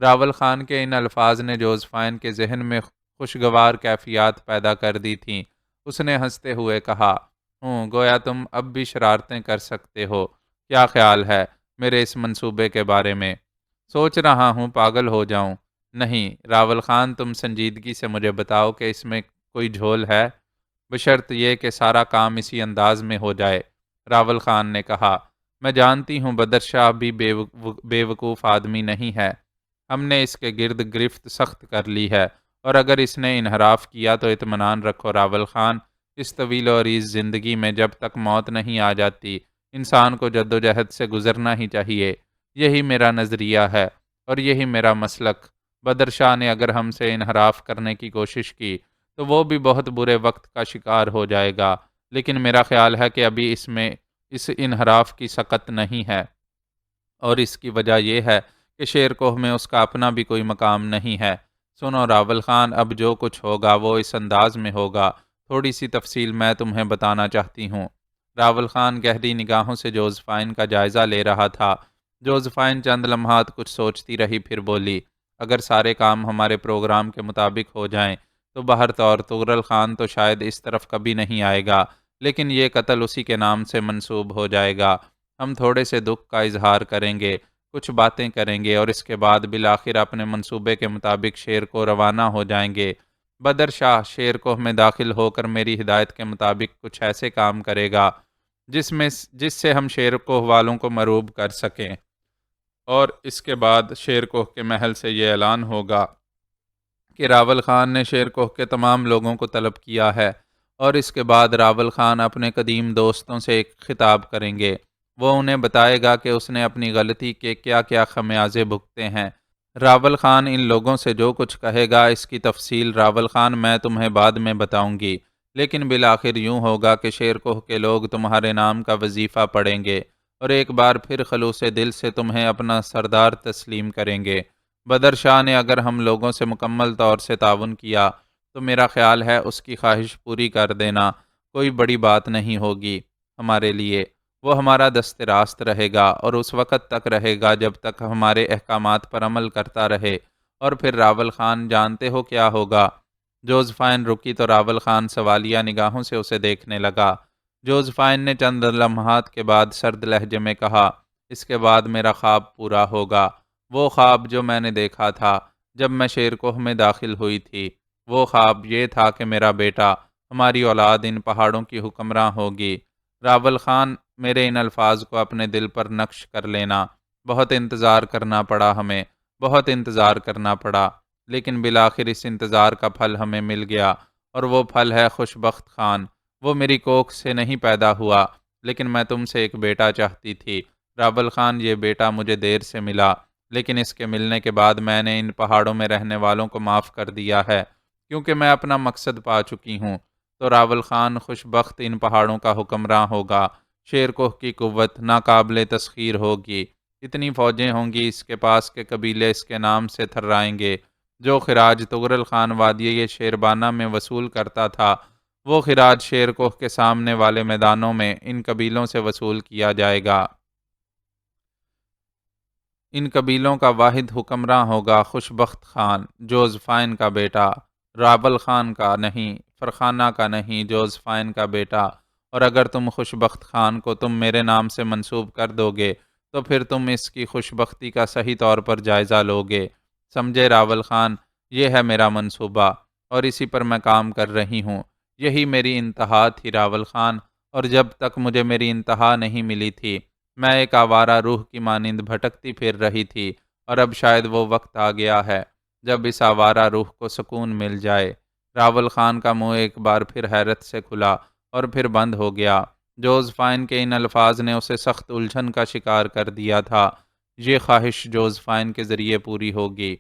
راول خان کے ان الفاظ نے جوزفائن کے ذہن میں خوشگوار کیفیات پیدا کر دی تھیں۔ اس نے ہنستے ہوئے کہا، گویا تم اب بھی شرارتیں کر سکتے ہو۔ کیا خیال ہے میرے اس منصوبے کے بارے میں؟ سوچ رہا ہوں پاگل ہو جاؤں۔ نہیں راول خان، تم سنجیدگی سے مجھے بتاؤ کہ اس میں کوئی جھول ہے، بشرط یہ کہ سارا کام اسی انداز میں ہو جائے، راول خان نے کہا۔ میں جانتی ہوں بدر شاہ بھی بے وقوف آدمی نہیں ہے، ہم نے اس کے گرد گرفت سخت کر لی ہے، اور اگر اس نے انحراف کیا تو اطمینان رکھو راول خان، اس طویل و عریض زندگی میں جب تک موت نہیں آ جاتی انسان کو جدوجہد سے گزرنا ہی چاہیے۔ یہی میرا نظریہ ہے اور یہی میرا مسلک۔ بدر شاہ نے اگر ہم سے انحراف کرنے کی کوشش کی تو وہ بھی بہت برے وقت کا شکار ہو جائے گا، لیکن میرا خیال ہے کہ ابھی اس میں اس انحراف کی سقط نہیں ہے، اور اس کی وجہ یہ ہے کہ شیر کوہ میں اس کا اپنا بھی کوئی مقام نہیں ہے۔ سنو راول خان، اب جو کچھ ہوگا وہ اس انداز میں ہوگا، تھوڑی سی تفصیل میں تمہیں بتانا چاہتی ہوں۔ راول خان گہری نگاہوں سے جوزفائن کا جائزہ لے رہا تھا۔ جوزفائن چند لمحات کچھ سوچتی رہی، پھر بولی، اگر سارے کام ہمارے پروگرام کے مطابق ہو جائیں تو بہر طور تغرل خان تو شاید اس طرف کبھی نہیں آئے گا، لیکن یہ قتل اسی کے نام سے منسوب ہو جائے گا۔ ہم تھوڑے سے دکھ کا اظہار کریں گے، کچھ باتیں کریں گے، اور اس کے بعد بالآخر اپنے منصوبے کے مطابق شیر کو روانہ ہو جائیں گے۔ بدر شاہ شیر کوہ میں داخل ہو کر میری ہدایت کے مطابق کچھ ایسے کام کرے گا جس سے ہم شیر کوہ والوں کو مرعوب کر سکیں، اور اس کے بعد شیر کوہ کے محل سے یہ اعلان ہوگا کہ راول خان نے شیر کوہ کے تمام لوگوں کو طلب کیا ہے، اور اس کے بعد راول خان اپنے قدیم دوستوں سے ایک خطاب کریں گے۔ وہ انہیں بتائے گا کہ اس نے اپنی غلطی کے کیا کیا خمیازے بھگتے ہیں۔ راول خان ان لوگوں سے جو کچھ کہے گا اس کی تفصیل راول خان میں تمہیں بعد میں بتاؤں گی، لیکن بالآخر یوں ہوگا کہ شیر کوہ کے لوگ تمہارے نام کا وظیفہ پڑھیں گے اور ایک بار پھر خلوص دل سے تمہیں اپنا سردار تسلیم کریں گے۔ بدر شاہ نے اگر ہم لوگوں سے مکمل طور سے تعاون کیا تو میرا خیال ہے اس کی خواہش پوری کر دینا کوئی بڑی بات نہیں ہوگی ہمارے لیے۔ وہ ہمارا دست راست رہے گا اور اس وقت تک رہے گا جب تک ہمارے احکامات پر عمل کرتا رہے۔ اور پھر راول خان جانتے ہو کیا ہوگا؟ جوزفائن رکی تو راول خان سوالیہ نگاہوں سے اسے دیکھنے لگا۔ جوزفائن نے چند لمحات کے بعد سرد لہجے میں کہا، اس کے بعد میرا خواب پورا ہوگا۔ وہ خواب جو میں نے دیکھا تھا جب میں شیرکوہ میں داخل ہوئی تھی، وہ خواب یہ تھا کہ میرا بیٹا، ہماری اولاد ان پہاڑوں کی حکمراں ہوگی۔ راول خان، میرے ان الفاظ کو اپنے دل پر نقش کر لینا۔ بہت انتظار کرنا پڑا ہمیں، بہت انتظار کرنا پڑا، لیکن بالآخر اس انتظار کا پھل ہمیں مل گیا، اور وہ پھل ہے خوشبخت خان۔ وہ میری کوکھ سے نہیں پیدا ہوا، لیکن میں تم سے ایک بیٹا چاہتی تھی راول خان۔ یہ بیٹا مجھے دیر سے ملا، لیکن اس کے ملنے کے بعد میں نے ان پہاڑوں میں رہنے والوں کو معاف کر دیا ہے، کیونکہ میں اپنا مقصد پا چکی ہوں۔ تو راول خان خوشبخت ان پہاڑوں کا حکمراں ہوگا۔ شیرکوہ کی قوت ناقابل تسخیر ہوگی۔ اتنی فوجیں ہوں گی اس کے پاس کہ قبیلے اس کے نام سے تھرائیں گے۔ جو خراج تغرل خان وادی شیربانہ میں وصول کرتا تھا، وہ خراج شیرکوہ کے سامنے والے میدانوں میں ان قبیلوں سے وصول کیا جائے گا۔ ان قبیلوں کا واحد حکمراں ہوگا خوشبخت خان، جوزفائن کا بیٹا، راول خان کا نہیں، فرخانہ کا نہیں، جوزفائن کا بیٹا۔ اور اگر تم خوشبخت خان کو تم میرے نام سے منسوب کر دو گے تو پھر تم اس کی خوشبختی کا صحیح طور پر جائزہ لو گے۔ سمجھے راول خان، یہ ہے میرا منصوبہ اور اسی پر میں کام کر رہی ہوں۔ یہی میری انتہا تھی راول خان، اور جب تک مجھے میری انتہا نہیں ملی تھی میں ایک آوارہ روح کی مانند بھٹکتی پھر رہی تھی، اور اب شاید وہ وقت آ گیا ہے جب اس آوارہ روح کو سکون مل جائے۔ راول خان کا منہ ایک بار پھر حیرت سے کھلا اور پھر بند ہو گیا۔ جوزفائن کے ان الفاظ نے اسے سخت الجھن کا شکار کر دیا تھا۔ یہ خواہش جوزفائن کے ذریعے پوری ہوگی،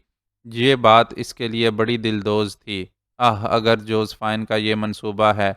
یہ بات اس کے لیے بڑی دلدوز تھی۔ اگر جوزفائن کا یہ منصوبہ ہے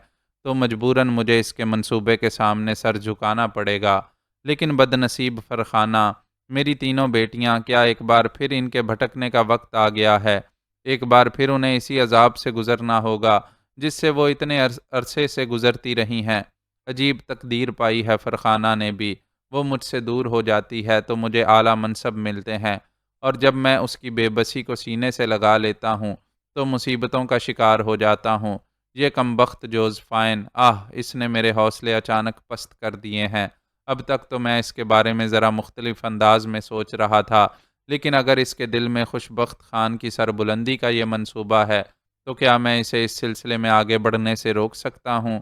تو مجبوراً مجھے اس کے منصوبے کے سامنے سر جھکانا پڑے گا۔ لیکن بد نصیب فرخانہ، میری تینوں بیٹیاں، کیا ایک بار پھر ان کے بھٹکنے کا وقت آ گیا ہے؟ ایک بار پھر انہیں اسی عذاب سے گزرنا ہوگا جس سے وہ اتنے عرصے سے گزرتی رہی ہیں۔ عجیب تقدیر پائی ہے فرخانہ نے بھی۔ وہ مجھ سے دور ہو جاتی ہے تو مجھے اعلیٰ منصب ملتے ہیں، اور جب میں اس کی بے بسی کو سینے سے لگا لیتا ہوں تو مصیبتوں کا شکار ہو جاتا ہوں۔ یہ کمبخت جوزفائن، اس نے میرے حوصلے اچانک پست کر دیے ہیں۔ اب تک تو میں اس کے بارے میں ذرا مختلف انداز میں سوچ رہا تھا، لیکن اگر اس کے دل میں خوشبخت خان کی سربلندی کا یہ منصوبہ ہے تو کیا میں اسے اس سلسلے میں آگے بڑھنے سے روک سکتا ہوں؟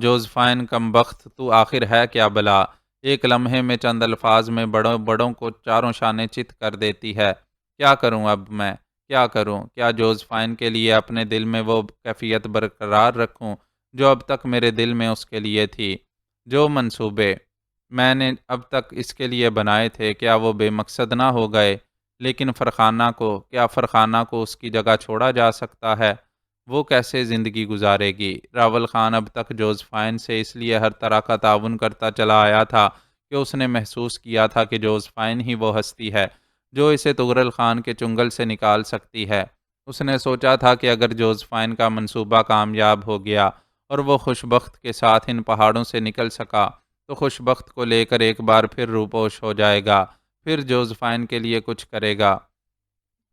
جوزفائن کمبخت، تو آخر ہے کیا بلا؟ ایک لمحے میں چند الفاظ میں بڑوں بڑوں کو چاروں شانے چت کر دیتی ہے۔ کیا کروں اب میں؟ کیا کروں؟ کیا جوزفائن کے لیے اپنے دل میں وہ کیفیت برقرار رکھوں جو اب تک میرے دل میں اس کے لیے تھی؟ جو منصوبے میں نے اب تک اس کے لیے بنائے تھے، کیا وہ بے مقصد نہ ہو گئے؟ لیکن کیا فرخانہ کو اس کی جگہ چھوڑا جا سکتا ہے؟ وہ کیسے زندگی گزارے گی؟ راول خان اب تک جوزفائن سے اس لیے ہر طرح کا تعاون کرتا چلا آیا تھا کہ اس نے محسوس کیا تھا کہ جوزفائن ہی وہ ہستی ہے جو اسے تغرل خان کے چنگل سے نکال سکتی ہے۔ اس نے سوچا تھا کہ اگر جوزفائن کا منصوبہ کامیاب ہو گیا اور وہ خوشبخت کے ساتھ ان پہاڑوں سے نکل سکا تو خوشبخت کو لے کر ایک بار پھر روپوش ہو جائے گا، پھر جوزفائن کے لیے کچھ کرے گا۔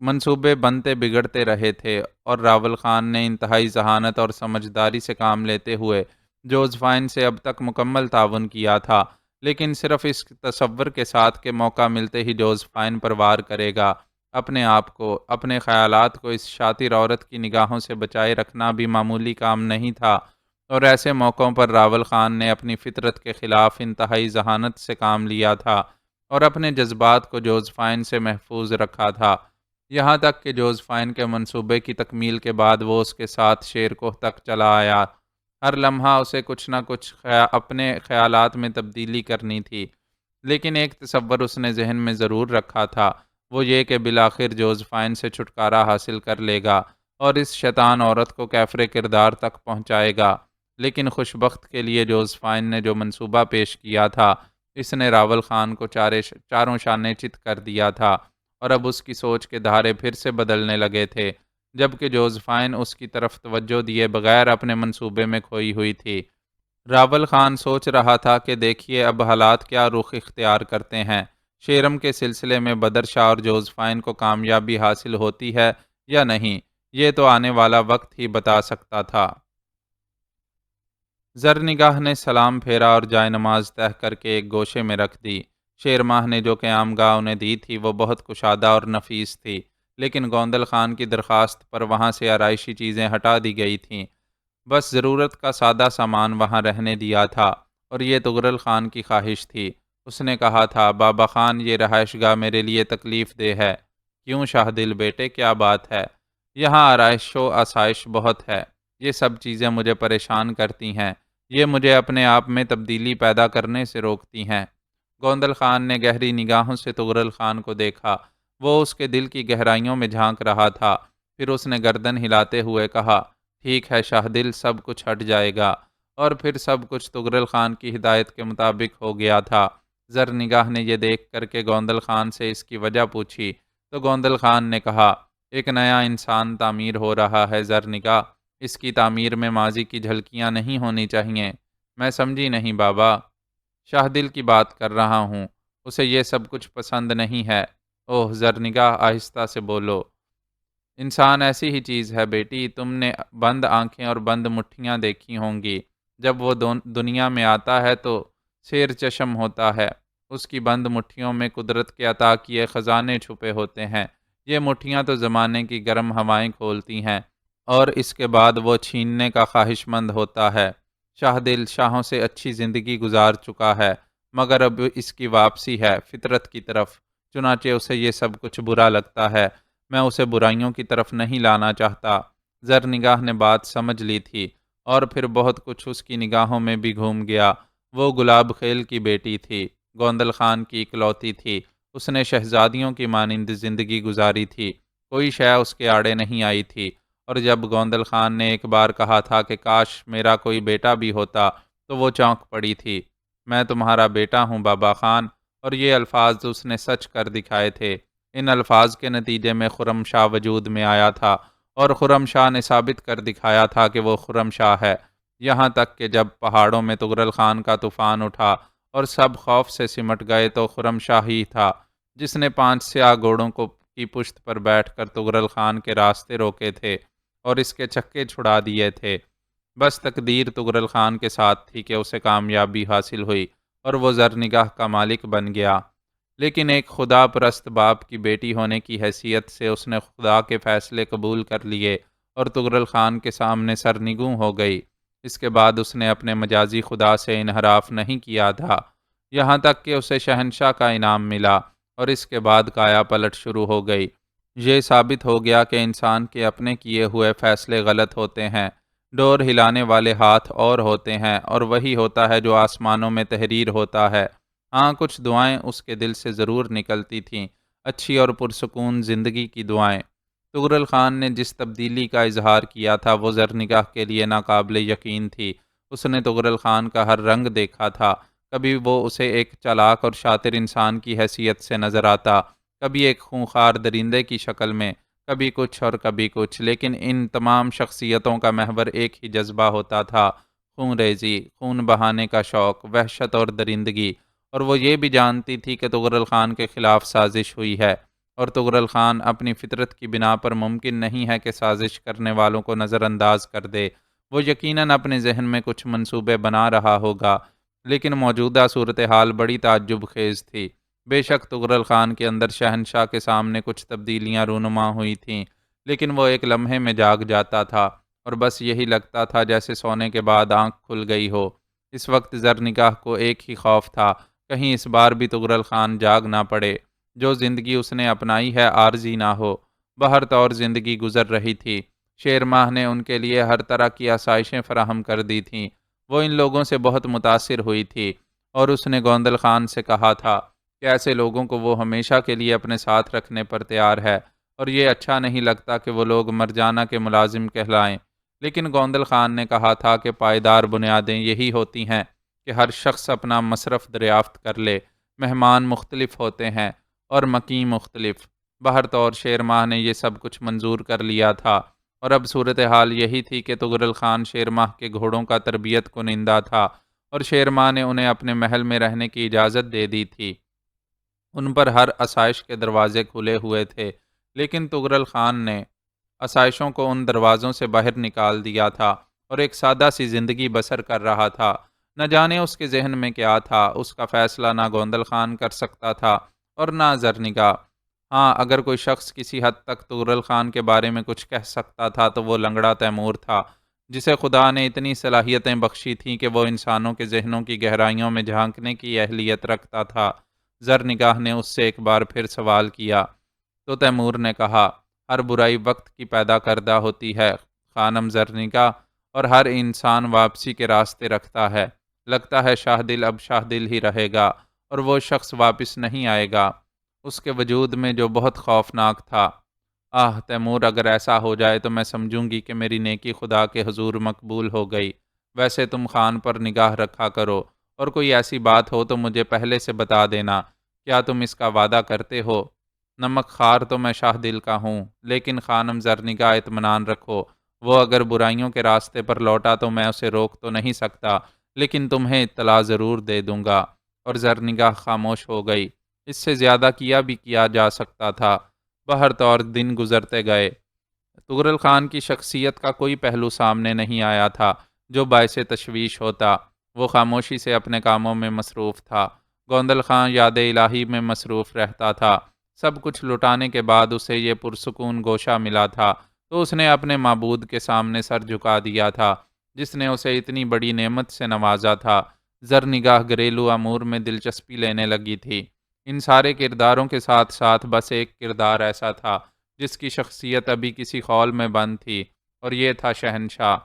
منصوبے بنتے بگڑتے رہے تھے اور راول خان نے انتہائی ذہانت اور سمجھداری سے کام لیتے ہوئے جوزفائن سے اب تک مکمل تعاون کیا تھا، لیکن صرف اس تصور کے ساتھ کہ موقع ملتے ہی جوزفائن پر وار کرے گا۔ اپنے آپ کو، اپنے خیالات کو اس شاطر عورت کی نگاہوں سے بچائے رکھنا بھی معمولی کام نہیں تھا، اور ایسے موقعوں پر راول خان نے اپنی فطرت کے خلاف انتہائی ذہانت سے کام لیا تھا اور اپنے جذبات کو جوزفائن سے محفوظ رکھا تھا، یہاں تک کہ جوزفائن کے منصوبے کی تکمیل کے بعد وہ اس کے ساتھ شیرکوہ تک چلا آیا۔ ہر لمحہ اسے کچھ نہ کچھ اپنے خیالات میں تبدیلی کرنی تھی، لیکن ایک تصور اس نے ذہن میں ضرور رکھا تھا، وہ یہ کہ بالآخر جوزفائن سے چھٹکارا حاصل کر لے گا اور اس شیطان عورت کو کیفر کردار تک پہنچائے گا۔ لیکن خوشبخت کے لیے جوزفائن نے جو منصوبہ پیش کیا تھا اس نے راول خان کو چاروں شانے چت کر دیا تھا، اور اب اس کی سوچ کے دھارے پھر سے بدلنے لگے تھے، جبکہ جوزفائن اس کی طرف توجہ دیے بغیر اپنے منصوبے میں کھوئی ہوئی تھی۔ راول خان سوچ رہا تھا کہ دیکھیے اب حالات کیا رخ اختیار کرتے ہیں، شیرم کے سلسلے میں بدر شاہ اور جوزفائن کو کامیابی حاصل ہوتی ہے یا نہیں، یہ تو آنے والا وقت ہی بتا سکتا تھا۔ زرنگاہ نے سلام پھیرا اور جائے نماز تہہ کر کے ایک گوشے میں رکھ دی۔ شیرماہ نے جو قیام گاہ انہیں دی تھی وہ بہت کشادہ اور نفیس تھی، لیکن گوندل خان کی درخواست پر وہاں سے آرائشی چیزیں ہٹا دی گئی تھیں۔ بس ضرورت کا سادہ سامان وہاں رہنے دیا تھا، اور یہ تغرل خان کی خواہش تھی۔ اس نے کہا تھا، بابا خان یہ رہائش گاہ میرے لیے تکلیف دہ ہے۔ کیوں شاہ دل بیٹے، کیا بات ہے؟ یہاں آرائش و آسائش بہت ہے، یہ سب چیزیں مجھے پریشان کرتی ہیں، یہ مجھے اپنے آپ میں تبدیلی پیدا کرنے سے روکتی ہیں۔ گوندل خان نے گہری نگاہوں سے تغرل خان کو دیکھا، وہ اس کے دل کی گہرائیوں میں جھانک رہا تھا۔ پھر اس نے گردن ہلاتے ہوئے کہا، ٹھیک ہے شاہ دل، سب کچھ ہٹ جائے گا۔ اور پھر سب کچھ تغرل خان کی ہدایت کے مطابق ہو گیا تھا۔ زرنگاہ نے یہ دیکھ کر کے گوندل خان سے اس کی وجہ پوچھی تو گوندل خان نے کہا، ایک نیا انسان تعمیر ہو رہا ہے زرنگاہ، اس کی تعمیر میں ماضی کی جھلکیاں نہیں ہونی چاہیے۔ میں سمجھی نہیں بابا، شاہ دل کی بات کر رہا ہوں، اسے یہ سب کچھ پسند نہیں ہے۔ اوہ زرنگاہ، آہستہ سے بولو، انسان ایسی ہی چیز ہے بیٹی، تم نے بند آنکھیں اور بند مٹھیاں دیکھی ہوں گی۔ جب وہ دنیا میں آتا ہے تو شیر چشم ہوتا ہے، اس کی بند مٹھیوں میں قدرت کے عطا کیے خزانے چھپے ہوتے ہیں۔ یہ مٹھیاں تو زمانے کی گرم ہوائیں کھولتی ہیں، اور اس کے بعد وہ چھیننے کا خواہش مند ہوتا ہے۔ شاہ دل شاہوں سے اچھی زندگی گزار چکا ہے، مگر اب اس کی واپسی ہے فطرت کی طرف، چنانچہ اسے یہ سب کچھ برا لگتا ہے۔ میں اسے برائیوں کی طرف نہیں لانا چاہتا۔ زرنگاہ نے بات سمجھ لی تھی، اور پھر بہت کچھ اس کی نگاہوں میں بھی گھوم گیا۔ وہ گلاب خیل کی بیٹی تھی، گوندل خان کی اکلوتی تھی، اس نے شہزادیوں کی مانند زندگی گزاری تھی، کوئی شے اس کے آڑے نہیں آئی تھی۔ اور جب گوندل خان نے ایک بار کہا تھا کہ کاش میرا کوئی بیٹا بھی ہوتا، تو وہ چونک پڑی تھی۔ میں تمہارا بیٹا ہوں بابا خان، اور یہ الفاظ اس نے سچ کر دکھائے تھے۔ ان الفاظ کے نتیجے میں خرم شاہ وجود میں آیا تھا، اور خرم شاہ نے ثابت کر دکھایا تھا کہ وہ خرم شاہ ہے۔ یہاں تک کہ جب پہاڑوں میں تغرل خان کا طوفان اٹھا اور سب خوف سے سمٹ گئے تو خرم شاہ ہی تھا جس نے 5 سیاہ گھوڑوں کی پشت پر بیٹھ کر تغرل خان کے راستے روکے تھے اور اس کے چکے چھڑا دیے تھے۔ بس تقدیر تغرل خان کے ساتھ تھی کہ اسے کامیابی حاصل ہوئی اور وہ زرنگاہ کا مالک بن گیا۔ لیکن ایک خدا پرست باپ کی بیٹی ہونے کی حیثیت سے اس نے خدا کے فیصلے قبول کر لیے اور تغرل خان کے سامنے سرنگوں ہو گئی۔ اس کے بعد اس نے اپنے مجازی خدا سے انحراف نہیں کیا تھا، یہاں تک کہ اسے شہنشاہ کا انعام ملا، اور اس کے بعد کایا پلٹ شروع ہو گئی۔ یہ ثابت ہو گیا کہ انسان کے اپنے کیے ہوئے فیصلے غلط ہوتے ہیں، ڈور ہلانے والے ہاتھ اور ہوتے ہیں، اور وہی ہوتا ہے جو آسمانوں میں تحریر ہوتا ہے۔ ہاں، کچھ دعائیں اس کے دل سے ضرور نکلتی تھیں، اچھی اور پرسکون زندگی کی دعائیں۔ تغرل خان نے جس تبدیلی کا اظہار کیا تھا وہ زرنگاہ کے لیے ناقابل یقین تھی۔ اس نے تغرل خان کا ہر رنگ دیکھا تھا، کبھی وہ اسے ایک چالاک اور شاطر انسان کی حیثیت سے نظر آتا، کبھی ایک خونخوار درندے کی شکل میں، کبھی کچھ اور کبھی کچھ، لیکن ان تمام شخصیتوں کا محور ایک ہی جذبہ ہوتا تھا، خون ریزی، خون بہانے کا شوق، وحشت اور درندگی۔ اور وہ یہ بھی جانتی تھی کہ تغرل خان کے خلاف سازش ہوئی ہے، اور تغرل خان اپنی فطرت کی بنا پر ممکن نہیں ہے کہ سازش کرنے والوں کو نظر انداز کر دے۔ وہ یقیناً اپنے ذہن میں کچھ منصوبے بنا رہا ہوگا، لیکن موجودہ صورتحال بڑی تعجب خیز تھی۔ بے شک تغرل خان کے اندر شہنشاہ کے سامنے کچھ تبدیلیاں رونما ہوئی تھیں، لیکن وہ ایک لمحے میں جاگ جاتا تھا، اور بس یہی لگتا تھا جیسے سونے کے بعد آنکھ کھل گئی ہو۔ اس وقت زرنگاہ کو ایک ہی خوف تھا، کہیں اس بار بھی تغرل خان جاگ نہ پڑے، جو زندگی اس نے اپنائی ہے عارضی نہ ہو۔ بہر طور زندگی گزر رہی تھی، شیرماہ نے ان کے لیے ہر طرح کی آسائشیں فراہم کر دی تھیں۔ وہ ان لوگوں سے بہت متاثر ہوئی تھی، اور اس نے گوندل خان سے کہا تھا کہ ایسے لوگوں کو وہ ہمیشہ کے لیے اپنے ساتھ رکھنے پر تیار ہے، اور یہ اچھا نہیں لگتا کہ وہ لوگ مرجانہ کے ملازم کہلائیں۔ لیکن گوندل خان نے کہا تھا کہ پائیدار بنیادیں یہی ہوتی ہیں کہ ہر شخص اپنا مصرف دریافت کر لے۔ مہمان مختلف ہوتے ہیں اور مقیم مختلف۔ بہرطور شیر ماہ نے یہ سب کچھ منظور کر لیا تھا، اور اب صورتحال یہی تھی کہ تغرل خان شیر ماہ کے گھوڑوں کا تربیت کنندہ تھا، اور شیر ماہ نے انہیں اپنے محل میں رہنے کی اجازت دے دی تھی۔ ان پر ہر آسائش کے دروازے کھلے ہوئے تھے، لیکن تغرل خان نے آسائشوں کو ان دروازوں سے باہر نکال دیا تھا اور ایک سادہ سی زندگی بسر کر رہا تھا۔ نہ جانے اس کے ذہن میں کیا تھا، اس کا فیصلہ نہ گوندل خان کر سکتا تھا اور نہ زرنگا۔ ہاں، اگر کوئی شخص کسی حد تک تغرل خان کے بارے میں کچھ کہہ سکتا تھا تو وہ لنگڑا تیمور تھا، جسے خدا نے اتنی صلاحیتیں بخشی تھیں کہ وہ انسانوں کے ذہنوں کی گہرائیوں میں جھانکنے کی اہلیت رکھتا تھا۔ زرنگاہ نے اس سے ایک بار پھر سوال کیا تو تیمور نے کہا، ہر برائی وقت کی پیدا کردہ ہوتی ہے خانم زرنگا، اور ہر انسان واپسی کے راستے رکھتا ہے۔ لگتا ہے شاہ دل اب شاہ دل ہی رہے گا اور وہ شخص واپس نہیں آئے گا، اس کے وجود میں جو بہت خوفناک تھا۔ آہ تیمور، اگر ایسا ہو جائے تو میں سمجھوں گی کہ میری نیکی خدا کے حضور مقبول ہو گئی۔ ویسے تم خان پر نگاہ رکھا کرو، اور کوئی ایسی بات ہو تو مجھے پہلے سے بتا دینا۔ کیا تم اس کا وعدہ کرتے ہو؟ نمک خار تو میں شاہ دل کا ہوں، لیکن خانم زرنگا اطمینان رکھو، وہ اگر برائیوں کے راستے پر لوٹا تو میں اسے روک تو نہیں سکتا، لیکن تمہیں اطلاع ضرور دے دوں گا۔ اور زرنگا خاموش ہو گئی۔ اس سے زیادہ بھی کیا جا سکتا تھا۔ بہرطور دن گزرتے گئے۔ تغرل خان کی شخصیت کا کوئی پہلو سامنے نہیں آیا تھا جو باعث تشویش ہوتا۔ وہ خاموشی سے اپنے کاموں میں مصروف تھا۔ گوندل خان یاد الہی میں مصروف رہتا تھا۔ سب کچھ لٹانے کے بعد اسے یہ پرسکون گوشہ ملا تھا، تو اس نے اپنے معبود کے سامنے سر جھکا دیا تھا جس نے اسے اتنی بڑی نعمت سے نوازا تھا۔ زرنگاہ گھریلو امور میں دلچسپی لینے لگی تھی۔ ان سارے کرداروں کے ساتھ ساتھ بس ایک کردار ایسا تھا جس کی شخصیت ابھی کسی خول میں بند تھی، اور یہ تھا شہنشاہ۔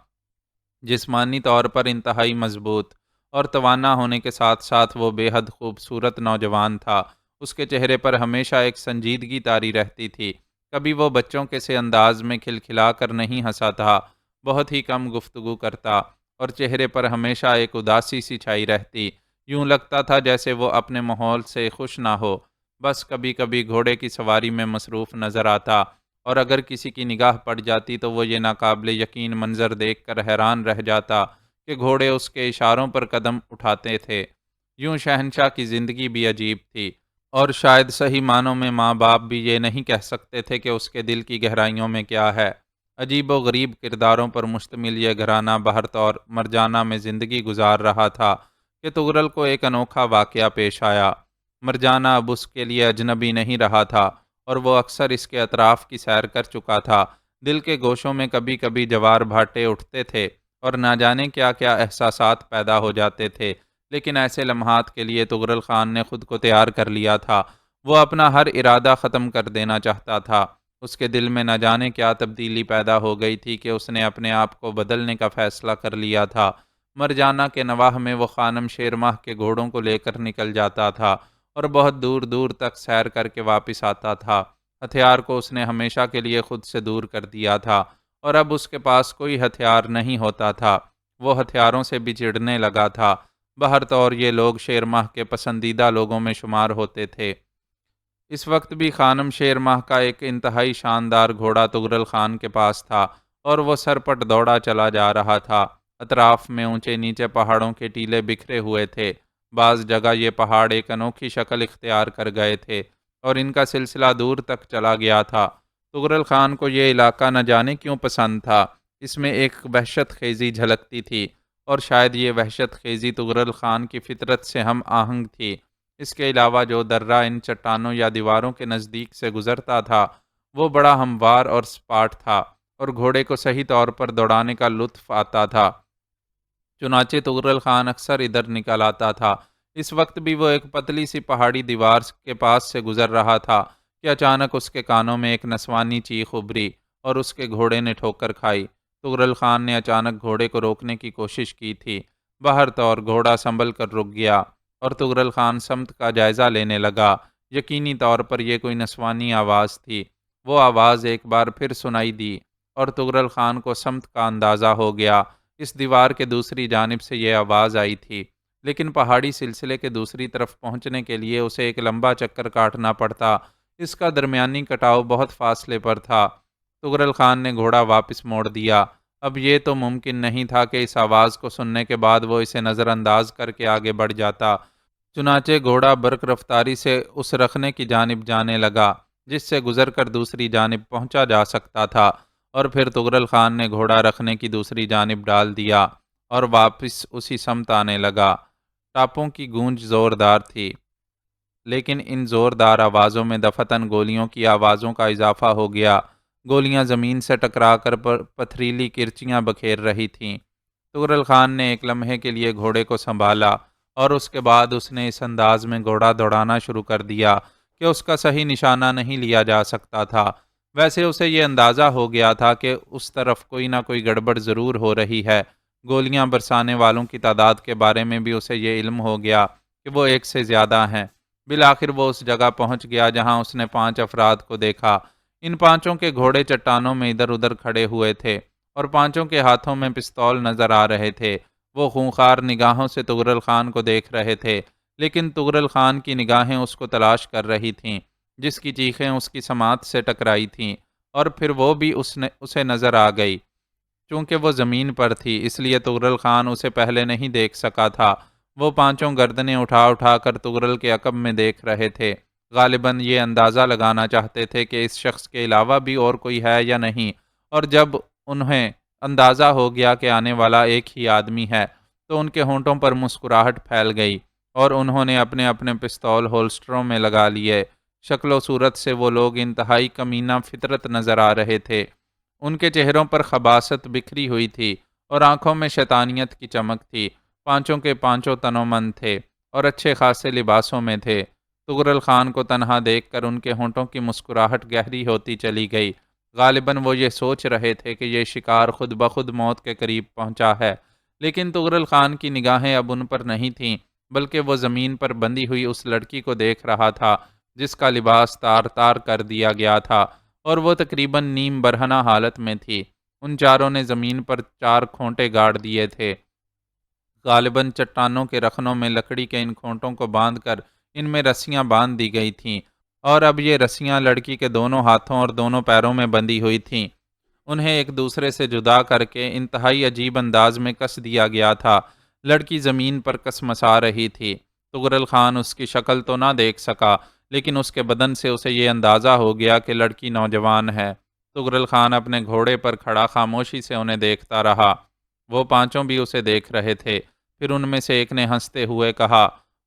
جسمانی طور پر انتہائی مضبوط اور توانا ہونے کے ساتھ ساتھ وہ بے حد خوبصورت نوجوان تھا۔ اس کے چہرے پر ہمیشہ ایک سنجیدگی طاری رہتی تھی۔ کبھی وہ بچوں کے سے انداز میں کھلکھلا کر نہیں ہنسا تھا، بہت ہی کم گفتگو کرتا، اور چہرے پر ہمیشہ ایک اداسی سی چھائی رہتی۔ یوں لگتا تھا جیسے وہ اپنے ماحول سے خوش نہ ہو، بس کبھی کبھی گھوڑے کی سواری میں مصروف نظر آتا، اور اگر کسی کی نگاہ پڑ جاتی تو وہ یہ ناقابل یقین منظر دیکھ کر حیران رہ جاتا کہ گھوڑے اس کے اشاروں پر قدم اٹھاتے تھے۔ یوں شہنشاہ کی زندگی بھی عجیب تھی، اور شاید صحیح معنوں میں ماں باپ بھی یہ نہیں کہہ سکتے تھے کہ اس کے دل کی گہرائیوں میں کیا ہے۔ عجیب و غریب کرداروں پر مشتمل یہ گھرانہ بہرطور مرجانہ میں زندگی گزار رہا تھا کہ تغرل کو ایک انوکھا واقعہ پیش آیا۔ مرجانہ اب اس کے لیے اجنبی نہیں رہا تھا، اور وہ اکثر اس کے اطراف کی سیر کر چکا تھا۔ دل کے گوشوں میں کبھی کبھی جوار بھاٹے اٹھتے تھے اور نہ جانے کیا کیا احساسات پیدا ہو جاتے تھے، لیکن ایسے لمحات کے لیے تغرل خان نے خود کو تیار کر لیا تھا۔ وہ اپنا ہر ارادہ ختم کر دینا چاہتا تھا۔ اس کے دل میں نہ جانے کیا تبدیلی پیدا ہو گئی تھی کہ اس نے اپنے آپ کو بدلنے کا فیصلہ کر لیا تھا۔ مرجانہ کے نواح میں وہ خانم شیر ماہ کے گھوڑوں کو لے کر نکل جاتا تھا اور بہت دور دور تک سیر کر کے واپس آتا تھا۔ ہتھیار کو اس نے ہمیشہ کے لیے خود سے دور کر دیا تھا، اور اب اس کے پاس کوئی ہتھیار نہیں ہوتا تھا۔ وہ ہتھیاروں سے بھی چڑھنے لگا تھا۔ بہرطور یہ لوگ شیر ماہ کے پسندیدہ لوگوں میں شمار ہوتے تھے۔ اس وقت بھی خانم شیر ماہ کا ایک انتہائی شاندار گھوڑا تغرل خان کے پاس تھا، اور وہ سرپٹ دوڑا چلا جا رہا تھا۔ اطراف میں اونچے نیچے پہاڑوں کے ٹیلے بکھرے ہوئے تھے۔ بعض جگہ یہ پہاڑ ایک انوکھی شکل اختیار کر گئے تھے، اور ان کا سلسلہ دور تک چلا گیا تھا۔ تغرل خان کو یہ علاقہ نہ جانے کیوں پسند تھا۔ اس میں ایک وحشت خیزی جھلکتی تھی، اور شاید یہ وحشت خیزی تغرل خان کی فطرت سے ہم آہنگ تھی۔ اس کے علاوہ جو درہ ان چٹانوں یا دیواروں کے نزدیک سے گزرتا تھا وہ بڑا ہموار اور سپاٹ تھا، اور گھوڑے کو صحیح طور پر دوڑانے کا لطف آتا تھا۔ چنانچہ تغرل خان اکثر ادھر نکل آتا تھا۔ اس وقت بھی وہ ایک پتلی سی پہاڑی دیوار کے پاس سے گزر رہا تھا کہ اچانک اس کے کانوں میں ایک نسوانی چیخ ابھری اور اس کے گھوڑے نے ٹھوکر کھائی۔ تغرل خان نے اچانک گھوڑے کو روکنے کی کوشش کی تھی۔ بہرطور گھوڑا سنبھل کر رک گیا، اور تغرل خان سمت کا جائزہ لینے لگا۔ یقینی طور پر یہ کوئی نسوانی آواز تھی۔ وہ آواز ایک بار پھر سنائی دی، اور تغرل خان کو سمت کا اندازہ ہو گیا۔ اس دیوار کے دوسری جانب سے یہ آواز آئی تھی، لیکن پہاڑی سلسلے کے دوسری طرف پہنچنے کے لیے اسے ایک لمبا چکر کاٹنا پڑتا۔ اس کا درمیانی کٹاؤ بہت فاصلے پر تھا۔ تغرل خان نے گھوڑا واپس موڑ دیا۔ اب یہ تو ممکن نہیں تھا کہ اس آواز کو سننے کے بعد وہ اسے نظر انداز کر کے آگے بڑھ جاتا۔ چنانچہ گھوڑا برق رفتاری سے اس رخنے کی جانب جانے لگا جس سے گزر کر دوسری جانب پہنچا جا سکتا تھا، اور پھر تغرل خان نے گھوڑا رخنے کی دوسری جانب ڈال دیا اور واپس اسی سمت آنے لگا۔ ٹاپوں کی گونج زوردار تھی، لیکن ان زوردار آوازوں میں دفعتاً گولیوں کی آوازوں کا اضافہ ہو گیا۔ گولیاں زمین سے ٹکرا کر پتھریلی کرچیاں بکھیر رہی تھیں۔ تغرل خان نے ایک لمحے کے لیے گھوڑے کو سنبھالا اور اس کے بعد اس نے اس انداز میں گھوڑا دوڑانا شروع کر دیا کہ اس کا صحیح نشانہ نہیں لیا جا سکتا تھا۔ ویسے اسے یہ اندازہ ہو گیا تھا کہ اس طرف کوئی نہ کوئی گڑبڑ ضرور ہو رہی ہے۔ گولیاں برسانے والوں کی تعداد کے بارے میں بھی اسے یہ علم ہو گیا کہ وہ ایک سے زیادہ ہیں۔ بالآخر وہ اس جگہ پہنچ گیا جہاں اس نے 5 افراد کو دیکھا۔ ان پانچوں کے گھوڑے چٹانوں میں ادھر ادھر کھڑے ہوئے تھے اور پانچوں کے ہاتھوں میں پستول نظر آ رہے تھے۔ وہ خونخوار نگاہوں سے تغرل خان کو دیکھ رہے تھے، لیکن تغرل خان کی نگاہیں اس کو تلاش کر رہی تھیں، جس کی چیخیں اس کی سماعت سے ٹکرائی تھیں، اور پھر وہ بھی اسے نظر آ گئی۔ چونکہ وہ زمین پر تھی اس لیے تغرل خان اسے پہلے نہیں دیکھ سکا تھا۔ وہ پانچوں گردنیں اٹھا اٹھا کر تغرل کے عقب میں دیکھ رہے تھے، غالباً یہ اندازہ لگانا چاہتے تھے کہ اس شخص کے علاوہ بھی اور کوئی ہے یا نہیں، اور جب انہیں اندازہ ہو گیا کہ آنے والا ایک ہی آدمی ہے تو ان کے ہونٹوں پر مسکراہٹ پھیل گئی اور انہوں نے اپنے اپنے پستول ہولسٹروں میں لگا لیے۔ شکل و صورت سے وہ لوگ انتہائی کمینہ فطرت نظر آ رہے تھے۔ ان کے چہروں پر خباثت بکھری ہوئی تھی اور آنکھوں میں شیطانیت کی چمک تھی۔ پانچوں کے پانچوں تنومند تھے اور اچھے خاصے لباسوں میں تھے۔ تغرل خان کو تنہا دیکھ کر ان کے ہونٹوں کی مسکراہٹ گہری ہوتی چلی گئی۔ غالباً وہ یہ سوچ رہے تھے کہ یہ شکار خود بخود موت کے قریب پہنچا ہے، لیکن تغرل خان کی نگاہیں اب ان پر نہیں تھیں، بلکہ وہ زمین پر بندھی ہوئی اس لڑکی کو دیکھ رہا تھا جس کا لباس تار تار کر دیا گیا تھا اور وہ تقریباً نیم برہنہ حالت میں تھی۔ ان چاروں نے زمین پر 4 کھونٹے گاڑ دیے تھے۔ غالباً چٹانوں کے رخنوں میں لکڑی کے ان کھونٹوں کو باندھ کر ان میں رسیاں باندھ دی گئی تھیں، اور اب یہ رسیاں لڑکی کے دونوں ہاتھوں اور دونوں پیروں میں بندھی ہوئی تھیں۔ انہیں ایک دوسرے سے جدا کر کے انتہائی عجیب انداز میں کس دیا گیا تھا۔ لڑکی زمین پر کسمسا رہی تھی۔ تغرل خان اس کی شکل تو نہ دیکھ سکا، لیکن اس کے بدن سے اسے یہ اندازہ ہو گیا کہ لڑکی نوجوان ہے۔ تغرل خان اپنے گھوڑے پر کھڑا خاموشی سے انہیں دیکھتا رہا۔ وہ پانچوں بھی اسے دیکھ رہے تھے۔ پھر ان میں سے ایک نے ہنستے ہوئے کہا،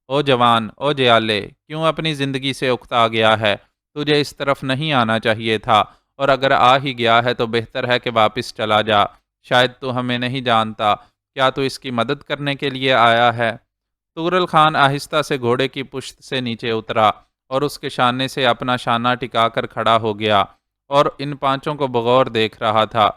او جوان، او جیالے، کیوں اپنی زندگی سے اکتا گیا ہے؟ تجھے اس طرف نہیں آنا چاہیے تھا، اور اگر آ ہی گیا ہے تو بہتر ہے کہ واپس چلا جا۔ شاید تو ہمیں نہیں جانتا، کیا تو اس کی مدد کرنے کے لیے آیا ہے؟ تغرل خان آہستہ سے گھوڑے کی پشت سے نیچے اترا اور اس کے شانے سے اپنا شانہ ٹکا کر کھڑا ہو گیا اور ان پانچوں کو بغور دیکھ رہا تھا،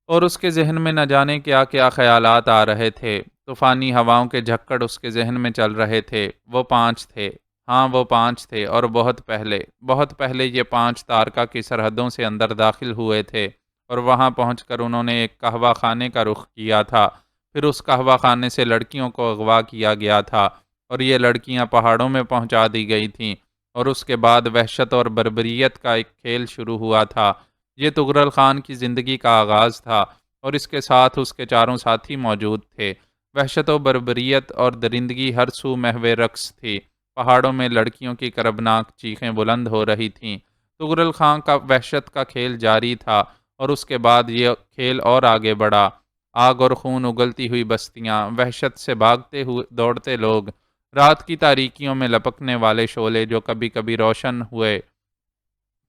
اور اس کے ذہن میں نہ جانے کیا کیا خیالات آ رہے تھے۔ طوفانی ہواؤں کے جھکڑ اس کے ذہن میں چل رہے تھے۔ وہ 5 تھے، ہاں وہ 5 تھے، اور بہت پہلے یہ 5 تارکا کی سرحدوں سے اندر داخل ہوئے تھے، اور وہاں پہنچ کر انہوں نے ایک قہوہ خانے کا رخ کیا تھا۔ پھر اس قہوہ خانے سے لڑکیوں کو اغوا کیا گیا تھا، اور یہ لڑکیاں پہاڑوں میں پہنچا دی گئی تھیں، اور اس کے بعد وحشت اور بربریت کا ایک کھیل شروع ہوا تھا۔ یہ تغرل خان کی زندگی کا آغاز تھا، اور اس کے ساتھ اس کے چاروں ساتھی موجود تھے۔ وحشت و بربریت اور درندگی ہر سو محو رقص تھی۔ پہاڑوں میں لڑکیوں کی کربناک چیخیں بلند ہو رہی تھیں۔ تغرل خان کا وحشت کا کھیل جاری تھا، اور اس کے بعد یہ کھیل اور آگے بڑھا۔ آگ اور خون اگلتی ہوئی بستیاں، وحشت سے بھاگتے ہوئے دوڑتے لوگ، رات کی تاریکیوں میں لپکنے والے شعلے جو کبھی کبھی روشن ہوئے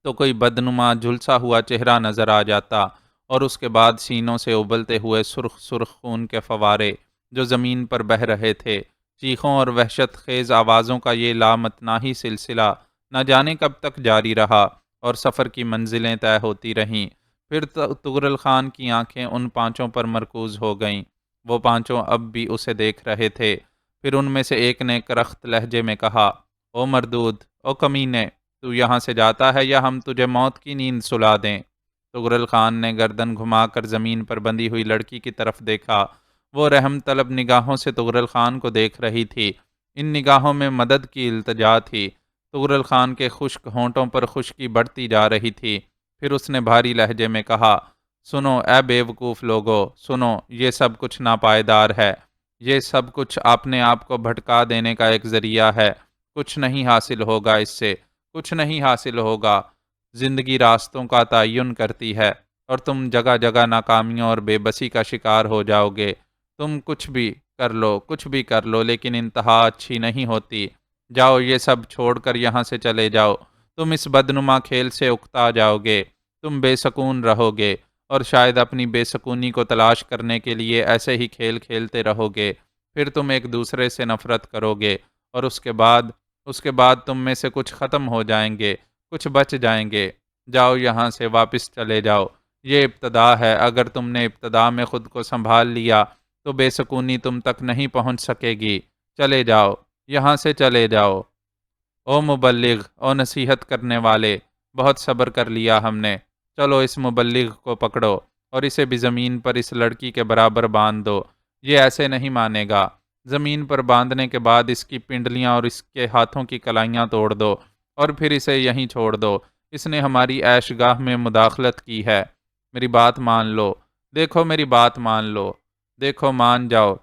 تو کوئی بدنما جھلسا ہوا چہرہ نظر آ جاتا، اور اس کے بعد سینوں سے ابلتے ہوئے سرخ سرخ خون کے فوارے جو زمین پر بہہ رہے تھے۔ چیخوں اور وحشت خیز آوازوں کا یہ لامتناہی سلسلہ نہ جانے کب تک جاری رہا، اور سفر کی منزلیں طے ہوتی رہیں۔ پھر تغرل خان کی آنکھیں ان پانچوں پر مرکوز ہو گئیں۔ وہ پانچوں اب بھی اسے دیکھ رہے تھے۔ پھر ان میں سے ایک نے کرخت لہجے میں کہا، او مردود، او کمینے، تو یہاں سے جاتا ہے یا ہم تجھے موت کی نیند سلا دیں؟ تغرل خان نے گردن گھما کر زمین پر بندھی ہوئی لڑکی کی طرف دیکھا۔ وہ رحم طلب نگاہوں سے طغرل خان کو دیکھ رہی تھی۔ ان نگاہوں میں مدد کی التجا تھی۔ طغرل خان کے خشک ہونٹوں پر خشکی بڑھتی جا رہی تھی۔ پھر اس نے بھاری لہجے میں کہا، سنو اے بیوقوف لوگو، سنو، یہ سب کچھ ناپائیدار ہے۔ یہ سب کچھ اپنے آپ کو بھٹکا دینے کا ایک ذریعہ ہے۔ کچھ نہیں حاصل ہوگا اس سے، کچھ نہیں حاصل ہوگا۔ زندگی راستوں کا تعین کرتی ہے اور تم جگہ جگہ ناکامیوں اور بے بسی کا شکار ہو جاؤ گے۔ تم کچھ بھی کر لو، کچھ بھی کر لو، لیکن انتہا اچھی نہیں ہوتی۔ جاؤ، یہ سب چھوڑ کر یہاں سے چلے جاؤ۔ تم اس بدنما کھیل سے اکتا جاؤ گے۔ تم بے سکون رہو گے اور شاید اپنی بے سکونی کو تلاش کرنے کے لیے ایسے ہی کھیل کھیلتے رہو گے۔ پھر تم ایک دوسرے سے نفرت کرو گے اور اس کے بعد تم میں سے کچھ ختم ہو جائیں گے، کچھ بچ جائیں گے۔ جاؤ یہاں سے، واپس چلے جاؤ۔ یہ ابتدا ہے۔ اگر تم نے ابتدا میں خود کو سنبھال لیا تو بے سکونی تم تک نہیں پہنچ سکے گی۔ چلے جاؤ، یہاں سے چلے جاؤ۔ او مبلغ، او نصیحت کرنے والے، بہت صبر کر لیا ہم نے۔ چلو اس مبلغ کو پکڑو اور اسے بھی زمین پر اس لڑکی کے برابر باندھ دو۔ یہ ایسے نہیں مانے گا۔ زمین پر باندھنے کے بعد اس کی پنڈلیاں اور اس کے ہاتھوں کی کلائیاں توڑ دو اور پھر اسے یہیں چھوڑ دو۔ اس نے ہماری عیش گاہ میں مداخلت کی ہے۔ میری بات مان لو، دیکھو میری بات مان لو، دیکھو مان جاؤ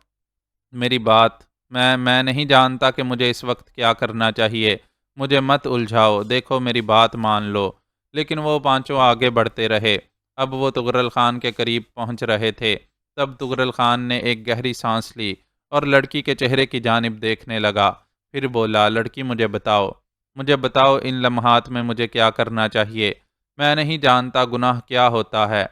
میری بات۔ میں نہیں جانتا کہ مجھے اس وقت کیا کرنا چاہیے۔ مجھے مت الجھاؤ، دیکھو میری بات مان لو۔ لیکن وہ پانچوں آگے بڑھتے رہے۔ اب وہ طغرل خان کے قریب پہنچ رہے تھے۔ تب طغرل خان نے ایک گہری سانس لی اور لڑکی کے چہرے کی جانب دیکھنے لگا۔ پھر بولا، لڑکی مجھے بتاؤ ان لمحات میں مجھے کیا کرنا چاہیے۔ میں نہیں جانتا گناہ کیا ہوتا ہے،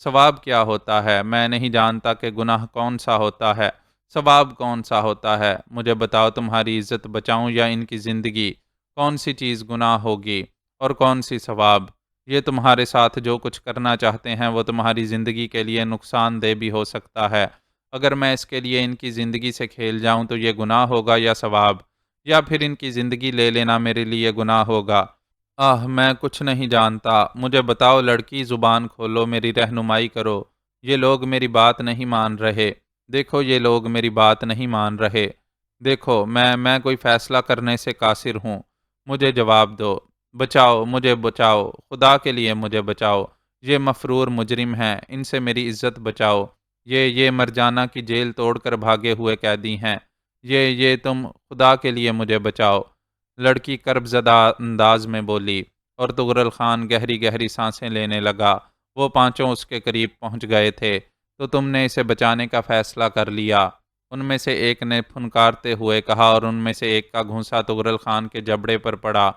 ثواب کیا ہوتا ہے۔ میں نہیں جانتا کہ گناہ کون سا ہوتا ہے، ثواب کون سا ہوتا ہے۔ مجھے بتاؤ، تمہاری عزت بچاؤں یا ان کی زندگی؟ کون سی چیز گناہ ہوگی اور کون سی ثواب؟ یہ تمہارے ساتھ جو کچھ کرنا چاہتے ہیں وہ تمہاری زندگی کے لیے نقصان دہ بھی ہو سکتا ہے۔ اگر میں اس کے لیے ان کی زندگی سے کھیل جاؤں تو یہ گناہ ہوگا یا ثواب؟ یا پھر ان کی زندگی لے لینا میرے لیے گناہ ہوگا؟ میں کچھ نہیں جانتا۔ مجھے بتاؤ لڑکی، زبان کھولو، میری رہنمائی کرو۔ یہ لوگ میری بات نہیں مان رہے۔ دیکھو یہ لوگ میری بات نہیں مان رہے۔ دیکھو میں کوئی فیصلہ کرنے سے قاصر ہوں۔ مجھے جواب دو۔ بچاؤ، مجھے بچاؤ، خدا کے لیے مجھے بچاؤ۔ یہ مفرور مجرم ہیں، ان سے میری عزت بچاؤ۔ یہ مرجانہ کی جیل توڑ کر بھاگے ہوئے قیدی ہیں۔ یہ تم خدا کے لیے مجھے بچاؤ۔ لڑکی کرب زدہ انداز میں بولی اور طغرل خان گہری گہری سانسیں لینے لگا۔ وہ پانچوں اس کے قریب پہنچ گئے تھے۔ تو تم نے اسے بچانے کا فیصلہ کر لیا، ان میں سے ایک نے پھنکارتے ہوئے کہا، اور ان میں سے ایک کا گھونسا طغرل خان کے جبڑے پر پڑا۔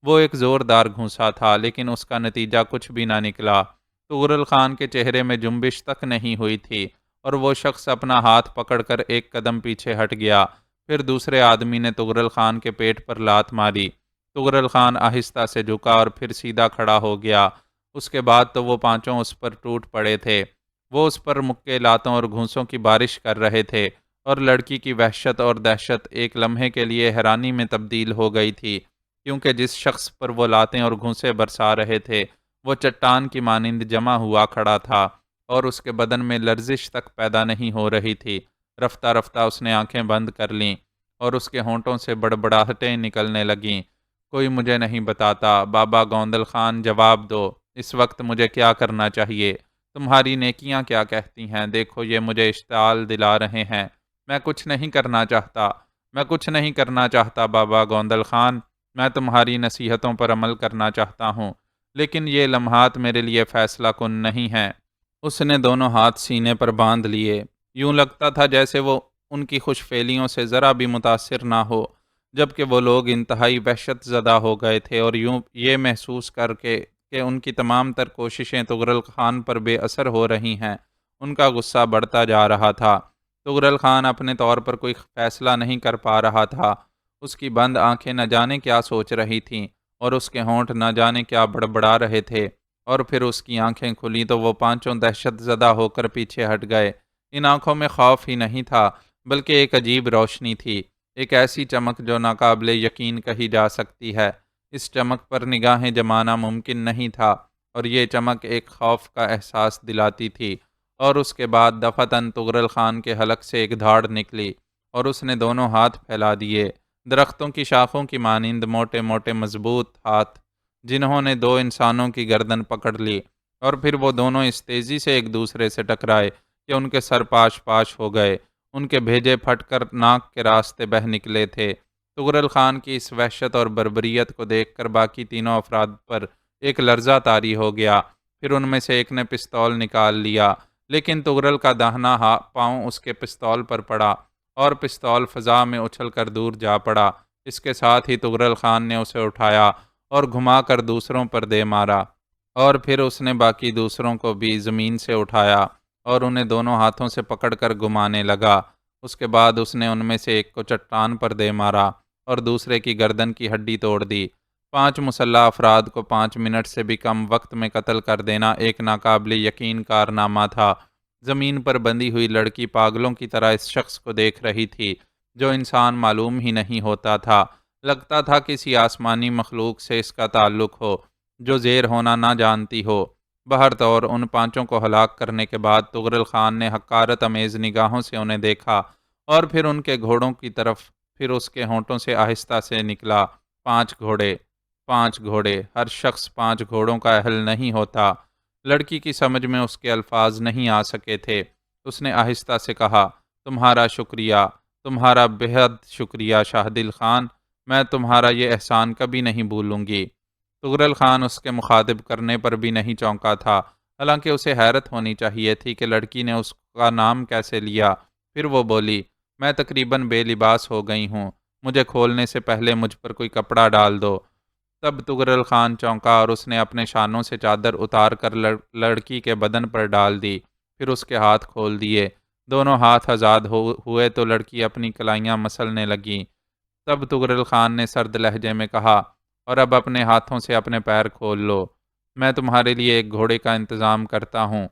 وہ ایک زوردار گھونسا تھا، لیکن اس کا نتیجہ کچھ بھی نہ نکلا۔ طغرل خان کے چہرے میں جنبش تک نہیں ہوئی تھی اور وہ شخص اپنا ہاتھ پکڑ کر ایک قدم پیچھے ہٹ گیا۔ پھر دوسرے آدمی نے طغرل خان کے پیٹ پر لات ماری۔ طغرل خان آہستہ سے جھکا اور پھر سیدھا کھڑا ہو گیا۔ اس کے بعد تو وہ پانچوں اس پر ٹوٹ پڑے تھے۔ وہ اس پر مکے لاتوں اور گھونسوں کی بارش کر رہے تھے اور لڑکی کی وحشت اور دہشت ایک لمحے کے لیے حیرانی میں تبدیل ہو گئی تھی، کیونکہ جس شخص پر وہ لاتیں اور گھونسے برسا رہے تھے وہ چٹان کی مانند جمع ہوا کھڑا تھا اور اس کے بدن میں لرزش تک پیدا نہیں ہو رہی تھی۔ رفتہ رفتہ اس نے آنکھیں بند کر لیں اور اس کے ہونٹوں سے بڑبڑاہٹیں نکلنے لگیں۔ کوئی مجھے نہیں بتاتا، بابا گوندل خان، جواب دو، اس وقت مجھے کیا کرنا چاہیے؟ تمہاری نیکیاں کیا کہتی ہیں؟ دیکھو یہ مجھے اشتعال دلا رہے ہیں۔ میں کچھ نہیں کرنا چاہتا، میں کچھ نہیں کرنا چاہتا بابا گوندل خان۔ میں تمہاری نصیحتوں پر عمل کرنا چاہتا ہوں، لیکن یہ لمحات میرے لیے فیصلہ کن نہیں ہیں۔ اس نے دونوں ہاتھ سینے پر باندھ لیے۔ یوں لگتا تھا جیسے وہ ان کی خوش فعلیوں سے ذرا بھی متاثر نہ ہو، جبکہ وہ لوگ انتہائی وحشت زدہ ہو گئے تھے اور یوں یہ محسوس کر کے کہ ان کی تمام تر کوششیں طغرل خان پر بے اثر ہو رہی ہیں، ان کا غصہ بڑھتا جا رہا تھا۔ طغرل خان اپنے طور پر کوئی فیصلہ نہیں کر پا رہا تھا۔ اس کی بند آنکھیں نہ جانے کیا سوچ رہی تھیں اور اس کے ہونٹ نہ جانے کیا بڑبڑا رہے تھے، اور پھر اس کی آنکھیں کھلیں تو وہ پانچوں دہشت زدہ ہو کر پیچھے ہٹ گئے۔ ان آنکھوں میں خوف ہی نہیں تھا بلکہ ایک عجیب روشنی تھی، ایک ایسی چمک جو ناقابل یقین کہی جا سکتی ہے۔ اس چمک پر نگاہیں جمانا ممکن نہیں تھا اور یہ چمک ایک خوف کا احساس دلاتی تھی اور اس کے بعد دفتن تغرل خان کے حلق سے ایک دھاڑ نکلی اور اس نے دونوں ہاتھ پھیلا دیے، درختوں کی شاخوں کی مانند موٹے موٹے مضبوط ہاتھ، جنہوں نے دو انسانوں کی گردن پکڑ لی، اور پھر وہ دونوں اس تیزی سے ایک دوسرے سے ٹکرائے کہ ان کے سر پاش پاش ہو گئے، ان کے بھیجے پھٹ کر ناک کے راستے بہہ نکلے تھے۔ تغرل خان کی اس وحشت اور بربریت کو دیکھ کر باقی تینوں افراد پر ایک لرزہ طاری ہو گیا۔ پھر ان میں سے ایک نے پستول نکال لیا، لیکن تغرل کا داہنا پاؤں اس کے پستول پر پڑا اور پستول فضا میں اچھل کر دور جا پڑا۔ اس کے ساتھ ہی تغرل خان نے اسے اٹھایا اور گھما کر دوسروں پر دے مارا، اور پھر اس نے باقی دوسروں کو بھی زمین سے اٹھایا اور انہیں دونوں ہاتھوں سے پکڑ کر گھمانے لگا۔ اس کے بعد اس نے ان میں سے ایک کو چٹان پر دے مارا اور دوسرے کی گردن کی ہڈی توڑ دی۔ 5 مسلح افراد کو 5 منٹ سے بھی کم وقت میں قتل کر دینا ایک ناقابل یقین کارنامہ تھا۔ زمین پر بندھی ہوئی لڑکی پاگلوں کی طرح اس شخص کو دیکھ رہی تھی، جو انسان معلوم ہی نہیں ہوتا تھا۔ لگتا تھا کسی آسمانی مخلوق سے اس کا تعلق ہو، جو زیر ہونا نہ جانتی ہو۔ بہرطور ان 5 کو ہلاک کرنے کے بعد تغرل خان نے حقارت امیز نگاہوں سے انہیں دیکھا اور پھر ان کے گھوڑوں کی طرف، پھر اس کے ہونٹوں سے آہستہ سے نکلا، 5 گھوڑے، 5 گھوڑے، ہر شخص 5 گھوڑوں کا اہل نہیں ہوتا۔ لڑکی کی سمجھ میں اس کے الفاظ نہیں آ سکے تھے۔ اس نے آہستہ سے کہا، تمہارا شکریہ، تمہارا بےحد شکریہ شاہ دل خان، میں تمہارا یہ احسان کبھی نہیں بھولوں گی۔ تغرل خان اس کے مخاطب کرنے پر بھی نہیں چونکا تھا، حالانکہ اسے حیرت ہونی چاہیے تھی کہ لڑکی نے اس کا نام کیسے لیا۔ پھر وہ بولی، میں تقریباً بے لباس ہو گئی ہوں، مجھے کھولنے سے پہلے مجھ پر کوئی کپڑا ڈال دو۔ تب تغرل خان چونکا اور اس نے اپنے شانوں سے چادر اتار کر لڑکی کے بدن پر ڈال دی، پھر اس کے ہاتھ کھول دیے۔ دونوں ہاتھ آزاد ہوئے تو لڑکی اپنی کلائیاں مسلنے لگی۔ تب تغرل خان نے سرد لہجے میں کہا، اور اب اپنے ہاتھوں سے اپنے پیر کھول لو، میں تمہارے لیے ایک گھوڑے کا انتظام کرتا ہوں۔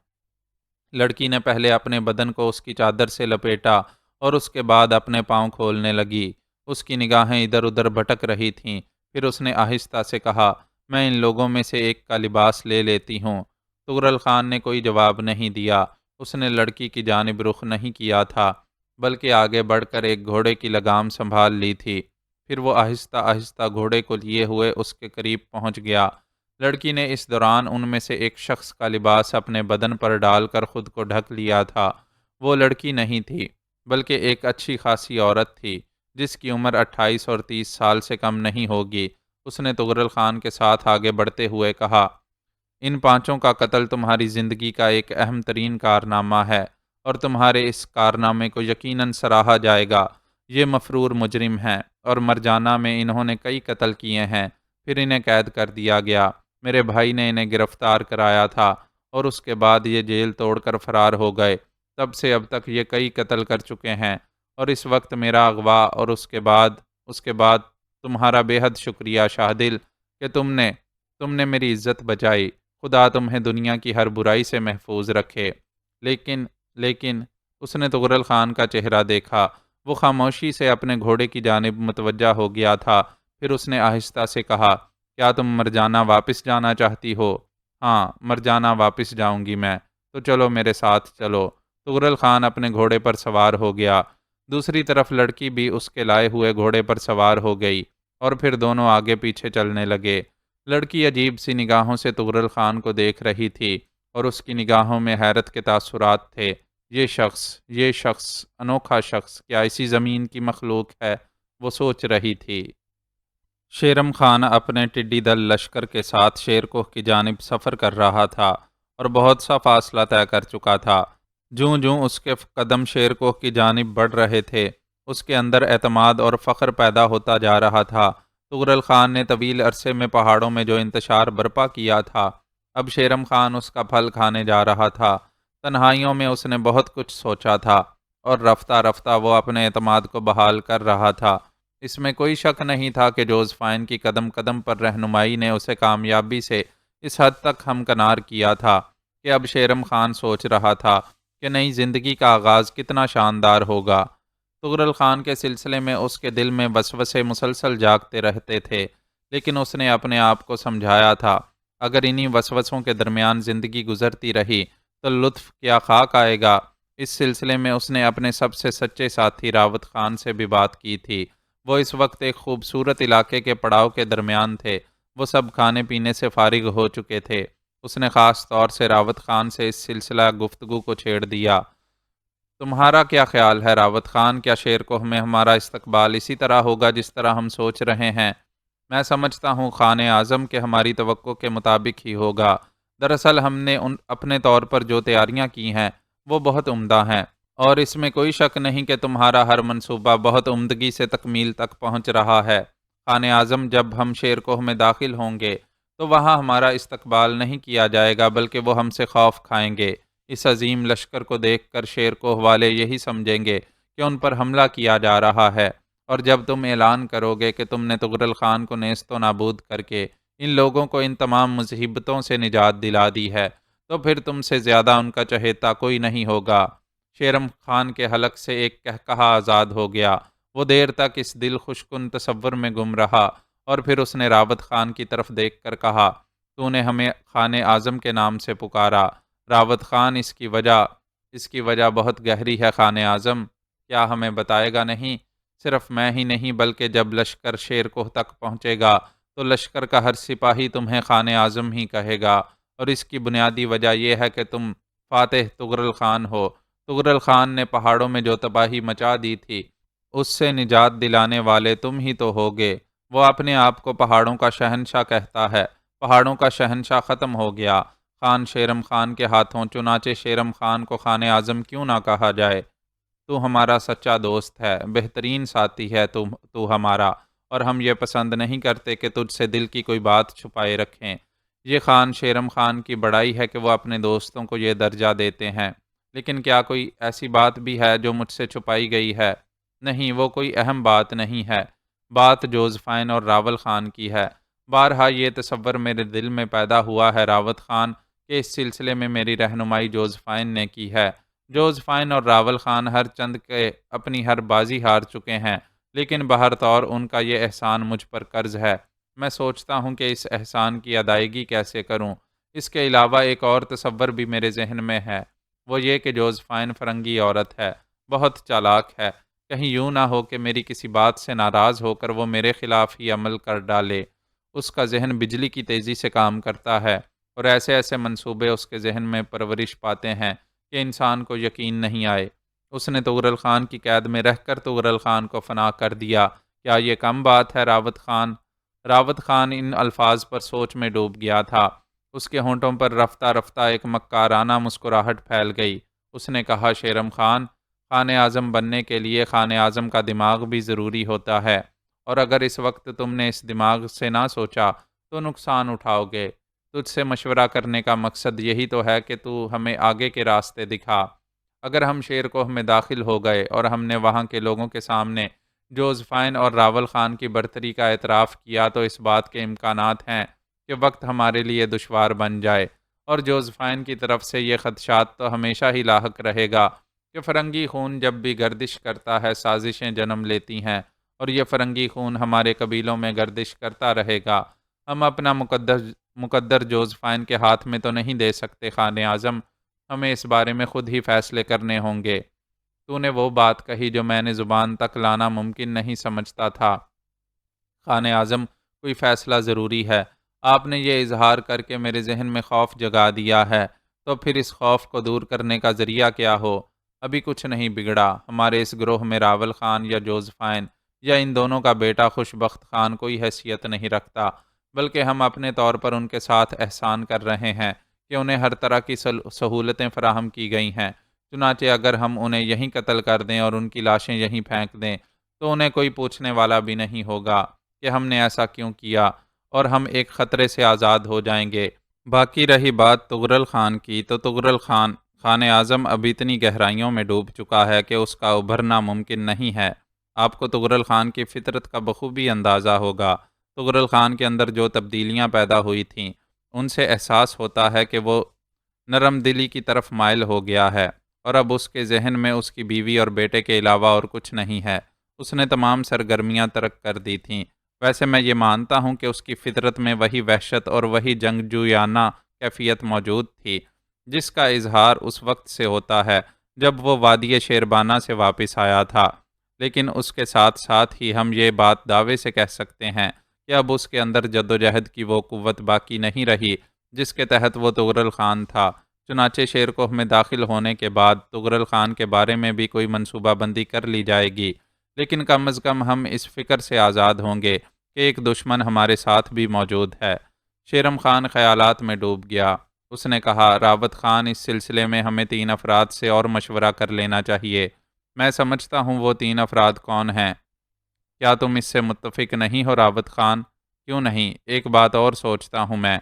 لڑکی نے پہلے اپنے بدن کو اس کی چادر سے لپیٹا اور اس کے بعد اپنے پاؤں کھولنے لگی۔ اس کی نگاہیں ادھر ادھر بھٹک رہی تھیں۔ پھر اس نے آہستہ سے کہا، میں ان لوگوں میں سے ایک کا لباس لے لیتی ہوں۔ تغرل خان نے کوئی جواب نہیں دیا۔ اس نے لڑکی کی جانب رخ نہیں کیا تھا، بلکہ آگے بڑھ کر ایک گھوڑے کی لگام سنبھال لی تھی۔ پھر وہ آہستہ آہستہ گھوڑے کو لیے ہوئے اس کے قریب پہنچ گیا۔ لڑکی نے اس دوران ان میں سے ایک شخص کا لباس اپنے بدن پر ڈال کر خود کو ڈھک لیا تھا۔ وہ لڑکی نہیں تھی، بلکہ ایک اچھی خاصی عورت تھی، جس کی عمر 28 اور 30 سال سے کم نہیں ہوگی۔ اس نے تغرل خان کے ساتھ آگے بڑھتے ہوئے کہا، ان 5 کا قتل تمہاری زندگی کا ایک اہم ترین کارنامہ ہے، اور تمہارے اس کارنامے کو یقیناً سراہا جائے گا۔ یہ مفرور مجرم ہیں، اور مرجانہ میں انہوں نے کئی قتل کیے ہیں، پھر انہیں قید کر دیا گیا۔ میرے بھائی نے انہیں گرفتار کرایا تھا، اور اس کے بعد یہ جیل توڑ کر فرار ہو گئے۔ تب سے اب تک یہ کئی قتل کر چکے ہیں، اور اس وقت میرا اغوا، اور اس کے بعد تمہارا بے حد شکریہ شاہ دل کہ تم نے میری عزت بچائی۔ خدا تمہیں دنیا کی ہر برائی سے محفوظ رکھے۔ لیکن اس نے تغرل خان کا چہرہ دیکھا۔ وہ خاموشی سے اپنے گھوڑے کی جانب متوجہ ہو گیا تھا۔ پھر اس نے آہستہ سے کہا، کیا تم مرجانہ واپس جانا چاہتی ہو؟ ہاں، مرجانہ واپس جاؤں گی میں، تو چلو میرے ساتھ چلو۔ تغرل خان اپنے گھوڑے پر سوار ہو گیا۔ دوسری طرف لڑکی بھی اس کے لائے ہوئے گھوڑے پر سوار ہو گئی، اور پھر دونوں آگے پیچھے چلنے لگے۔ لڑکی عجیب سی نگاہوں سے تغرل خان کو دیکھ رہی تھی، اور اس کی نگاہوں میں حیرت کے تاثرات تھے۔ یہ شخص، انوکھا شخص، کیا اسی زمین کی مخلوق ہے؟ وہ سوچ رہی تھی۔ شیرم خان اپنے ٹڈی دل لشکر کے ساتھ شیرکوہ کی جانب سفر کر رہا تھا، اور بہت سا فاصلہ طے کر چکا تھا۔ جوں جوں اس کے قدم شیرکوہ کی جانب بڑھ رہے تھے، اس کے اندر اعتماد اور فخر پیدا ہوتا جا رہا تھا۔ تغرل خان نے طویل عرصے میں پہاڑوں میں جو انتشار برپا کیا تھا، اب شیرم خان اس کا پھل کھانے جا رہا تھا۔ تنہائیوں میں اس نے بہت کچھ سوچا تھا، اور رفتہ رفتہ وہ اپنے اعتماد کو بحال کر رہا تھا۔ اس میں کوئی شک نہیں تھا کہ جوزفائن کی قدم قدم پر رہنمائی نے اسے کامیابی سے اس حد تک ہمکنار کیا تھا کہ اب شیرم خان سوچ رہا تھا کہ نئی زندگی کا آغاز کتنا شاندار ہوگا۔ تغرل خان کے سلسلے میں اس کے دل میں وسوسے مسلسل جاگتے رہتے تھے، لیکن اس نے اپنے آپ کو سمجھایا تھا، اگر انہی وسوسوں کے درمیان زندگی گزرتی رہی تو لطف کیا خاک آئے گا۔ اس سلسلے میں اس نے اپنے سب سے سچے ساتھی راوت خان سے بھی بات کی تھی۔ وہ اس وقت ایک خوبصورت علاقے کے پڑاؤ کے درمیان تھے۔ وہ سب کھانے پینے سے فارغ ہو چکے تھے۔ اس نے خاص طور سے راوت خان سے اس سلسلہ گفتگو کو چھیڑ دیا۔ تمہارا کیا خیال ہے راوت خان؟ کیا شیر کوہ میں ہمارا استقبال اسی طرح ہوگا جس طرح ہم سوچ رہے ہیں؟ میں سمجھتا ہوں خان اعظم کہ ہماری توقع کے مطابق ہی ہوگا۔ دراصل ہم نے اپنے طور پر جو تیاریاں کی ہیں وہ بہت عمدہ ہیں، اور اس میں کوئی شک نہیں کہ تمہارا ہر منصوبہ بہت عمدگی سے تکمیل تک پہنچ رہا ہے۔ خان اعظم، جب ہم شیر کوہ میں داخل ہوں گے تو وہاں ہمارا استقبال نہیں کیا جائے گا، بلکہ وہ ہم سے خوف کھائیں گے۔ اس عظیم لشکر کو دیکھ کر شیر کوہ والے یہی سمجھیں گے کہ ان پر حملہ کیا جا رہا ہے، اور جب تم اعلان کرو گے کہ تم نے تغرل خان کو نیست و نابود کر کے ان لوگوں کو ان تمام مصیبتوں سے نجات دلا دی ہے، تو پھر تم سے زیادہ ان کا چہیتا کوئی نہیں ہوگا۔ شیرم خان کے حلق سے ایک قہقہا آزاد ہو گیا۔ وہ دیر تک اس دل خوشکن تصور میں گم رہا، اور پھر اس نے راوت خان کی طرف دیکھ کر کہا، تو نے ہمیں خان اعظم کے نام سے پکارا۔ راوت خان، اس کی وجہ بہت گہری ہے خان اعظم، کیا ہمیں بتائے گا نہیں؟ صرف میں ہی نہیں بلکہ جب لشکر شیر کوہ تک پہنچے گا تو لشکر کا ہر سپاہی تمہیں خان اعظم ہی کہے گا، اور اس کی بنیادی وجہ یہ ہے کہ تم فاتح تغرل خان ہو۔ تغرل خان نے پہاڑوں میں جو تباہی مچا دی تھی اس سے نجات دلانے والے تم ہی تو ہوگے۔ وہ اپنے آپ کو پہاڑوں کا شہنشاہ کہتا ہے، پہاڑوں کا شہنشاہ ختم ہو گیا خان شیرم خان کے ہاتھوں، چنانچہ شیرم خان کو خان اعظم کیوں نہ کہا جائے؟ تو ہمارا سچا دوست ہے، بہترین ساتھی ہے تو ہمارا، اور ہم یہ پسند نہیں کرتے کہ تجھ سے دل کی کوئی بات چھپائے رکھیں۔ یہ خان شیرم خان کی بڑائی ہے کہ وہ اپنے دوستوں کو یہ درجہ دیتے ہیں، لیکن کیا کوئی ایسی بات بھی ہے جو مجھ سے چھپائی گئی ہے؟ نہیں، وہ کوئی اہم بات نہیں ہے۔ بات جوزفین اور راول خان کی ہے۔ بارہا یہ تصور میرے دل میں پیدا ہوا ہے راوت خان کہ اس سلسلے میں میری رہنمائی جوزفین نے کی ہے۔ جوزفین اور راول خان ہر چند کے اپنی ہر بازی ہار چکے ہیں، لیکن بہرطور ان کا یہ احسان مجھ پر قرض ہے۔ میں سوچتا ہوں کہ اس احسان کی ادائیگی کیسے کروں۔ اس کے علاوہ ایک اور تصور بھی میرے ذہن میں ہے، وہ یہ کہ جوزفین فرنگی عورت ہے، بہت چالاک ہے۔ کہیں یوں نہ ہو کہ میری کسی بات سے ناراض ہو کر وہ میرے خلاف ہی عمل کر ڈالے۔ اس کا ذہن بجلی کی تیزی سے کام کرتا ہے، اور ایسے ایسے منصوبے اس کے ذہن میں پرورش پاتے ہیں کہ انسان کو یقین نہیں آئے۔ اس نے تغرل خان کی قید میں رہ کر تغرل خان کو فنا کر دیا۔ کیا یہ کم بات ہے راوت خان؟ راوت خان ان الفاظ پر سوچ میں ڈوب گیا تھا۔ اس کے ہونٹوں پر رفتہ رفتہ ایک مکارانہ مسکراہٹ پھیل گئی۔ اس نے کہا، شیرم خان، خان اعظم بننے کے لیے خان اعظم کا دماغ بھی ضروری ہوتا ہے، اور اگر اس وقت تم نے اس دماغ سے نہ سوچا تو نقصان اٹھاؤ گے۔ تجھ سے مشورہ کرنے کا مقصد یہی تو ہے کہ تو ہمیں آگے کے راستے دکھا۔ اگر ہم شیر کوہ میں داخل ہو گئے اور ہم نے وہاں کے لوگوں کے سامنے جوزفین اور راول خان کی برتری کا اعتراف کیا تو اس بات کے امکانات ہیں کہ وقت ہمارے لیے دشوار بن جائے، اور جوزفین کی طرف سے یہ خدشات تو ہمیشہ ہی لاحق رہے گا کہ فرنگی خون جب بھی گردش کرتا ہے سازشیں جنم لیتی ہیں، اور یہ فرنگی خون ہمارے قبیلوں میں گردش کرتا رہے گا۔ ہم اپنا مقدر جوزفین کے ہاتھ میں تو نہیں دے سکتے خان اعظم، ہمیں اس بارے میں خود ہی فیصلے کرنے ہوں گے۔ تو نے وہ بات کہی جو میں نے زبان تک لانا ممکن نہیں سمجھتا تھا۔ خان اعظم، کوئی فیصلہ ضروری ہے۔ آپ نے یہ اظہار کر کے میرے ذہن میں خوف جگا دیا ہے، تو پھر اس خوف کو دور کرنے کا ذریعہ کیا ہو؟ ابھی کچھ نہیں بگڑا۔ ہمارے اس گروہ میں راول خان یا جوزفین یا ان دونوں کا بیٹا خوشبخت خان کوئی حیثیت نہیں رکھتا، بلکہ ہم اپنے طور پر ان کے ساتھ احسان کر رہے ہیں کہ انہیں ہر طرح کی سہولتیں فراہم کی گئی ہیں۔ چنانچہ اگر ہم انہیں یہیں قتل کر دیں اور ان کی لاشیں یہیں پھینک دیں تو انہیں کوئی پوچھنے والا بھی نہیں ہوگا کہ ہم نے ایسا کیوں کیا، اور ہم ایک خطرے سے آزاد ہو جائیں گے۔ باقی رہی بات تغرل خان کی، تو تغرل خان اعظم اب اتنی گہرائیوں میں ڈوب چکا ہے کہ اس کا ابھرنا ممکن نہیں ہے۔ آپ کو تغرل خان کی فطرت کا بخوبی اندازہ ہوگا۔ تغرل خان کے اندر جو تبدیلیاں پیدا ہوئی تھیں ان سے احساس ہوتا ہے کہ وہ نرم دلی کی طرف مائل ہو گیا ہے، اور اب اس کے ذہن میں اس کی بیوی اور بیٹے کے علاوہ اور کچھ نہیں ہے۔ اس نے تمام سرگرمیاں ترک کر دی تھیں۔ ویسے میں یہ مانتا ہوں کہ اس کی فطرت میں وہی وحشت اور وہی جنگجویانہ کیفیت موجود تھی، جس کا اظہار اس وقت سے ہوتا ہے جب وہ وادی شیربانہ سے واپس آیا تھا، لیکن اس کے ساتھ ساتھ ہی ہم یہ بات دعوے سے کہہ سکتے ہیں کہ اب اس کے اندر جدوجہد کی وہ قوت باقی نہیں رہی جس کے تحت وہ طغرل خان تھا۔ چنانچہ شیرکوہ میں داخل ہونے کے بعد طغرل خان کے بارے میں بھی کوئی منصوبہ بندی کر لی جائے گی، لیکن کم از کم ہم اس فکر سے آزاد ہوں گے کہ ایک دشمن ہمارے ساتھ بھی موجود ہے۔ شیرم خان خیالات میں ڈوب گیا۔ اس نے کہا، راوت خان، اس سلسلے میں ہمیں 3 افراد سے اور مشورہ کر لینا چاہیے۔ میں سمجھتا ہوں وہ 3 افراد کون ہیں؟ کیا تم اس سے متفق نہیں ہو راوت خان؟ کیوں نہیں، ایک بات اور سوچتا ہوں میں۔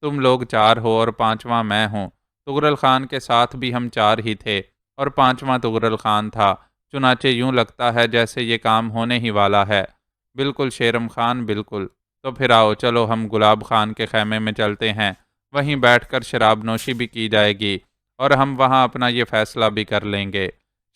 تم لوگ 4 ہو اور 5واں میں ہوں۔ طغرل خان کے ساتھ بھی ہم 4 ہی تھے اور 5واں طغرل خان تھا، چنانچہ یوں لگتا ہے جیسے یہ کام ہونے ہی والا ہے۔ بالکل شیرم خان، بالکل۔ تو پھر آؤ، چلو ہم گلاب خان کے خیمے میں چلتے ہیں، وہیں بیٹھ کر شراب نوشی بھی کی جائے گی اور ہم وہاں اپنا یہ فیصلہ بھی کر لیں گے۔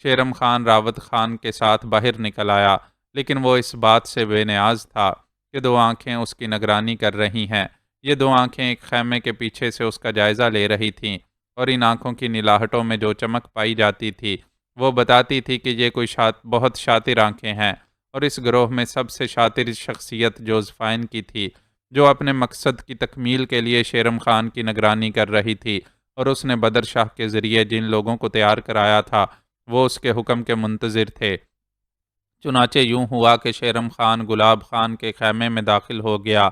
شیرم خان راوت خان کے ساتھ باہر نکل آیا، لیکن وہ اس بات سے بے نیاز تھا کہ 2 آنکھیں اس کی نگرانی کر رہی ہیں۔ یہ 2 آنکھیں ایک خیمے کے پیچھے سے اس کا جائزہ لے رہی تھیں، اور ان آنکھوں کی نلاہٹوں میں جو چمک پائی جاتی تھی وہ بتاتی تھی کہ یہ کوئی بہت شاطر آنکھیں ہیں، اور اس گروہ میں سب سے شاطر شخصیت جوزفائن کی تھی، جو اپنے مقصد کی تکمیل کے لیے شیرم خان کی نگرانی کر رہی تھی، اور اس نے بدر شاہ کے ذریعے جن لوگوں کو تیار کرایا تھا وہ اس کے حکم کے منتظر تھے۔ چنانچہ یوں ہوا کہ شیرم خان گلاب خان کے خیمے میں داخل ہو گیا،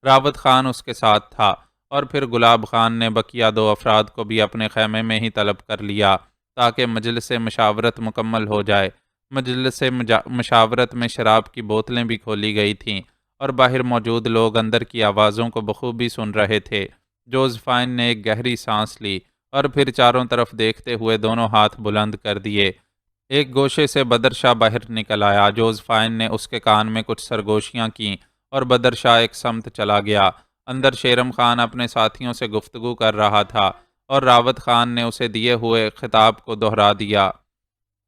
راوت خان اس کے ساتھ تھا، اور پھر گلاب خان نے بقیہ 2 افراد کو بھی اپنے خیمے میں ہی طلب کر لیا تاکہ مجلس مشاورت مکمل ہو جائے۔ مجلس مشاورت میں شراب کی بوتلیں بھی کھولی گئی تھیں، اور باہر موجود لوگ اندر کی آوازوں کو بخوبی سن رہے تھے۔ جوزفائن نے ایک گہری سانس لی اور پھر چاروں طرف دیکھتے ہوئے دونوں ہاتھ بلند کر دیے۔ ایک گوشے سے بدر شاہ باہر نکل آیا۔ جوزفائن نے اس کے کان میں کچھ سرگوشیاں کیں اور بدر شاہ ایک سمت چلا گیا۔ اندر شیرم خان اپنے ساتھیوں سے گفتگو کر رہا تھا اور راوت خان نے اسے دیے ہوئے خطاب کو دہرا دیا۔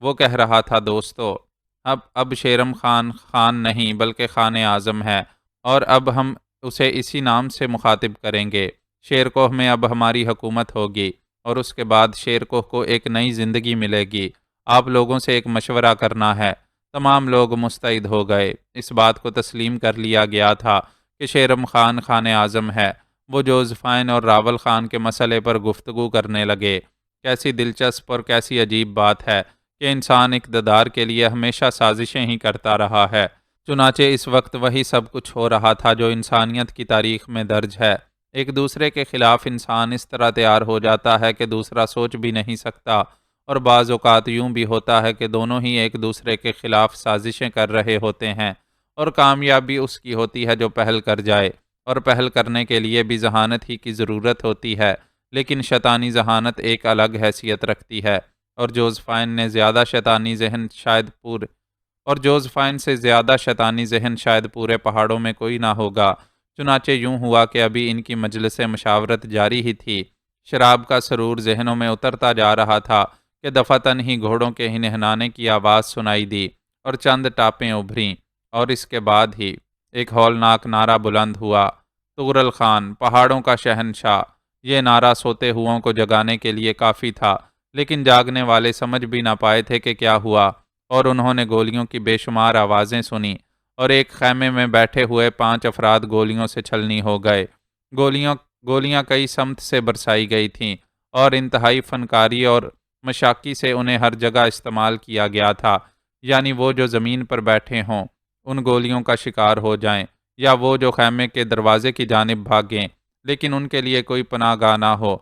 وہ کہہ رہا تھا، دوستو، اب شیرم خان خان نہیں بلکہ خان اعظم ہے، اور اب ہم اسے اسی نام سے مخاطب کریں گے۔ شیرکوہ میں اب ہماری حکومت ہوگی، اور اس کے بعد شیرکوہ کو ایک نئی زندگی ملے گی۔ آپ لوگوں سے ایک مشورہ کرنا ہے۔ تمام لوگ مستعد ہو گئے۔ اس بات کو تسلیم کر لیا گیا تھا کہ شیرم خان خان اعظم ہے۔ وہ جوزفائن اور راول خان کے مسئلے پر گفتگو کرنے لگے۔ کیسی دلچسپ اور کیسی عجیب بات ہے کہ انسان اقتدار کے لیے ہمیشہ سازشیں ہی کرتا رہا ہے۔ چنانچہ اس وقت وہی سب کچھ ہو رہا تھا جو انسانیت کی تاریخ میں درج ہے۔ ایک دوسرے کے خلاف انسان اس طرح تیار ہو جاتا ہے کہ دوسرا سوچ بھی نہیں سکتا، اور بعض اوقات یوں بھی ہوتا ہے کہ دونوں ہی ایک دوسرے کے خلاف سازشیں کر رہے ہوتے ہیں، اور کامیابی اس کی ہوتی ہے جو پہل کر جائے، اور پہل کرنے کے لیے بھی ذہانت ہی کی ضرورت ہوتی ہے، لیکن شیطانی ذہانت ایک الگ حیثیت رکھتی ہے، اور جوزفائن سے زیادہ شیطانی ذہن شاید پورے پہاڑوں میں کوئی نہ ہوگا۔ چنانچہ یوں ہوا کہ ابھی ان کی مجلس مشاورت جاری ہی تھی۔ شراب کا سرور ذہنوں میں اترتا جا رہا تھا کہ دفعتاً ہی گھوڑوں کے ہنہنانے کی آواز سنائی دی اور چند ٹاپیں ابھریں، اور اس کے بعد ہی ایک ہولناک نعرہ بلند ہوا، طغرل خان، پہاڑوں کا شہنشاہ۔ یہ نعرہ سوتے ہوں کو جگانے کے لیے کافی تھا، لیکن جاگنے والے سمجھ بھی نہ پائے تھے کہ کیا ہوا، اور انہوں نے گولیوں کی بے شمار آوازیں سنیں، اور ایک خیمے میں بیٹھے ہوئے 5 افراد گولیوں سے چھلنی ہو گئے۔ گولیاں کئی سمت سے برسائی گئی تھیں، اور انتہائی فنکاری اور مشاقی سے انہیں ہر جگہ استعمال کیا گیا تھا، یعنی وہ جو زمین پر بیٹھے ہوں ان گولیوں کا شکار ہو جائیں، یا وہ جو خیمے کے دروازے کی جانب بھاگیں لیکن ان کے لیے کوئی پناہ گاہ نہ ہو۔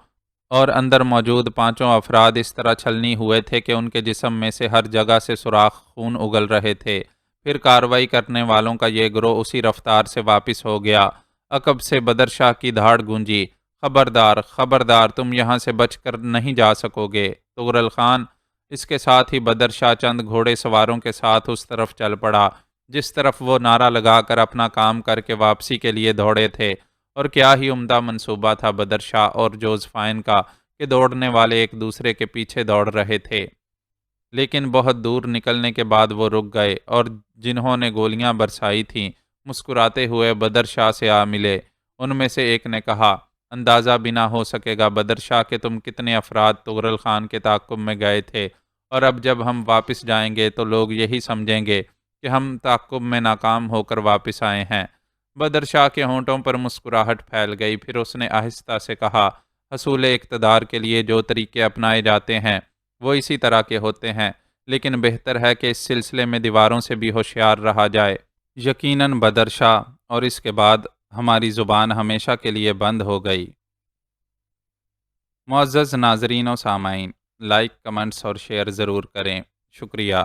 اور اندر موجود 5 افراد اس طرح چھلنی ہوئے تھے کہ ان کے جسم میں سے ہر جگہ سے سوراخ خون اگل رہے تھے۔ پھر کارروائی کرنے والوں کا یہ گروہ اسی رفتار سے واپس ہو گیا۔ عقب سے بدر شاہ کی دھاڑ گونجی، خبردار، خبردار، تم یہاں سے بچ کر نہیں جا سکو گے، طغرل خان۔ اس کے ساتھ ہی بدر شاہ چند گھوڑے سواروں کے ساتھ اس طرف چل پڑا جس طرف وہ نعرہ لگا کر اپنا کام کر کے واپسی کے لیے دوڑے تھے۔ اور کیا ہی عمدہ منصوبہ تھا بدر شاہ اور جوزفائن کا کہ دوڑنے والے ایک دوسرے کے پیچھے دوڑ رہے تھے، لیکن بہت دور نکلنے کے بعد وہ رک گئے، اور جنہوں نے گولیاں برسائی تھیں مسکراتے ہوئے بدر شاہ سے آ ملے۔ ان میں سے ایک نے کہا، اندازہ بھی نہ ہو سکے گا بدر شاہ کہ تم کتنے افراد تغرل خان کے تعاقب میں گئے تھے، اور اب جب ہم واپس جائیں گے تو لوگ یہی سمجھیں گے کہ ہم تعاقب میں ناکام ہو کر واپس آئے ہیں۔ بدر شاہ کے ہونٹوں پر مسکراہٹ پھیل گئی، پھر اس نے آہستہ سے کہا، حصول اقتدار کے لیے جو طریقے اپنائے جاتے ہیں وہ اسی طرح کے ہوتے ہیں، لیکن بہتر ہے کہ اس سلسلے میں دیواروں سے بھی ہوشیار رہا جائے۔ یقیناً بدر شاہ، اور اس کے بعد ہماری زبان ہمیشہ کے لیے بند ہو گئی۔ معزز ناظرین و سامعین، لائک، کمنٹس اور شیئر ضرور کریں۔ شکریہ۔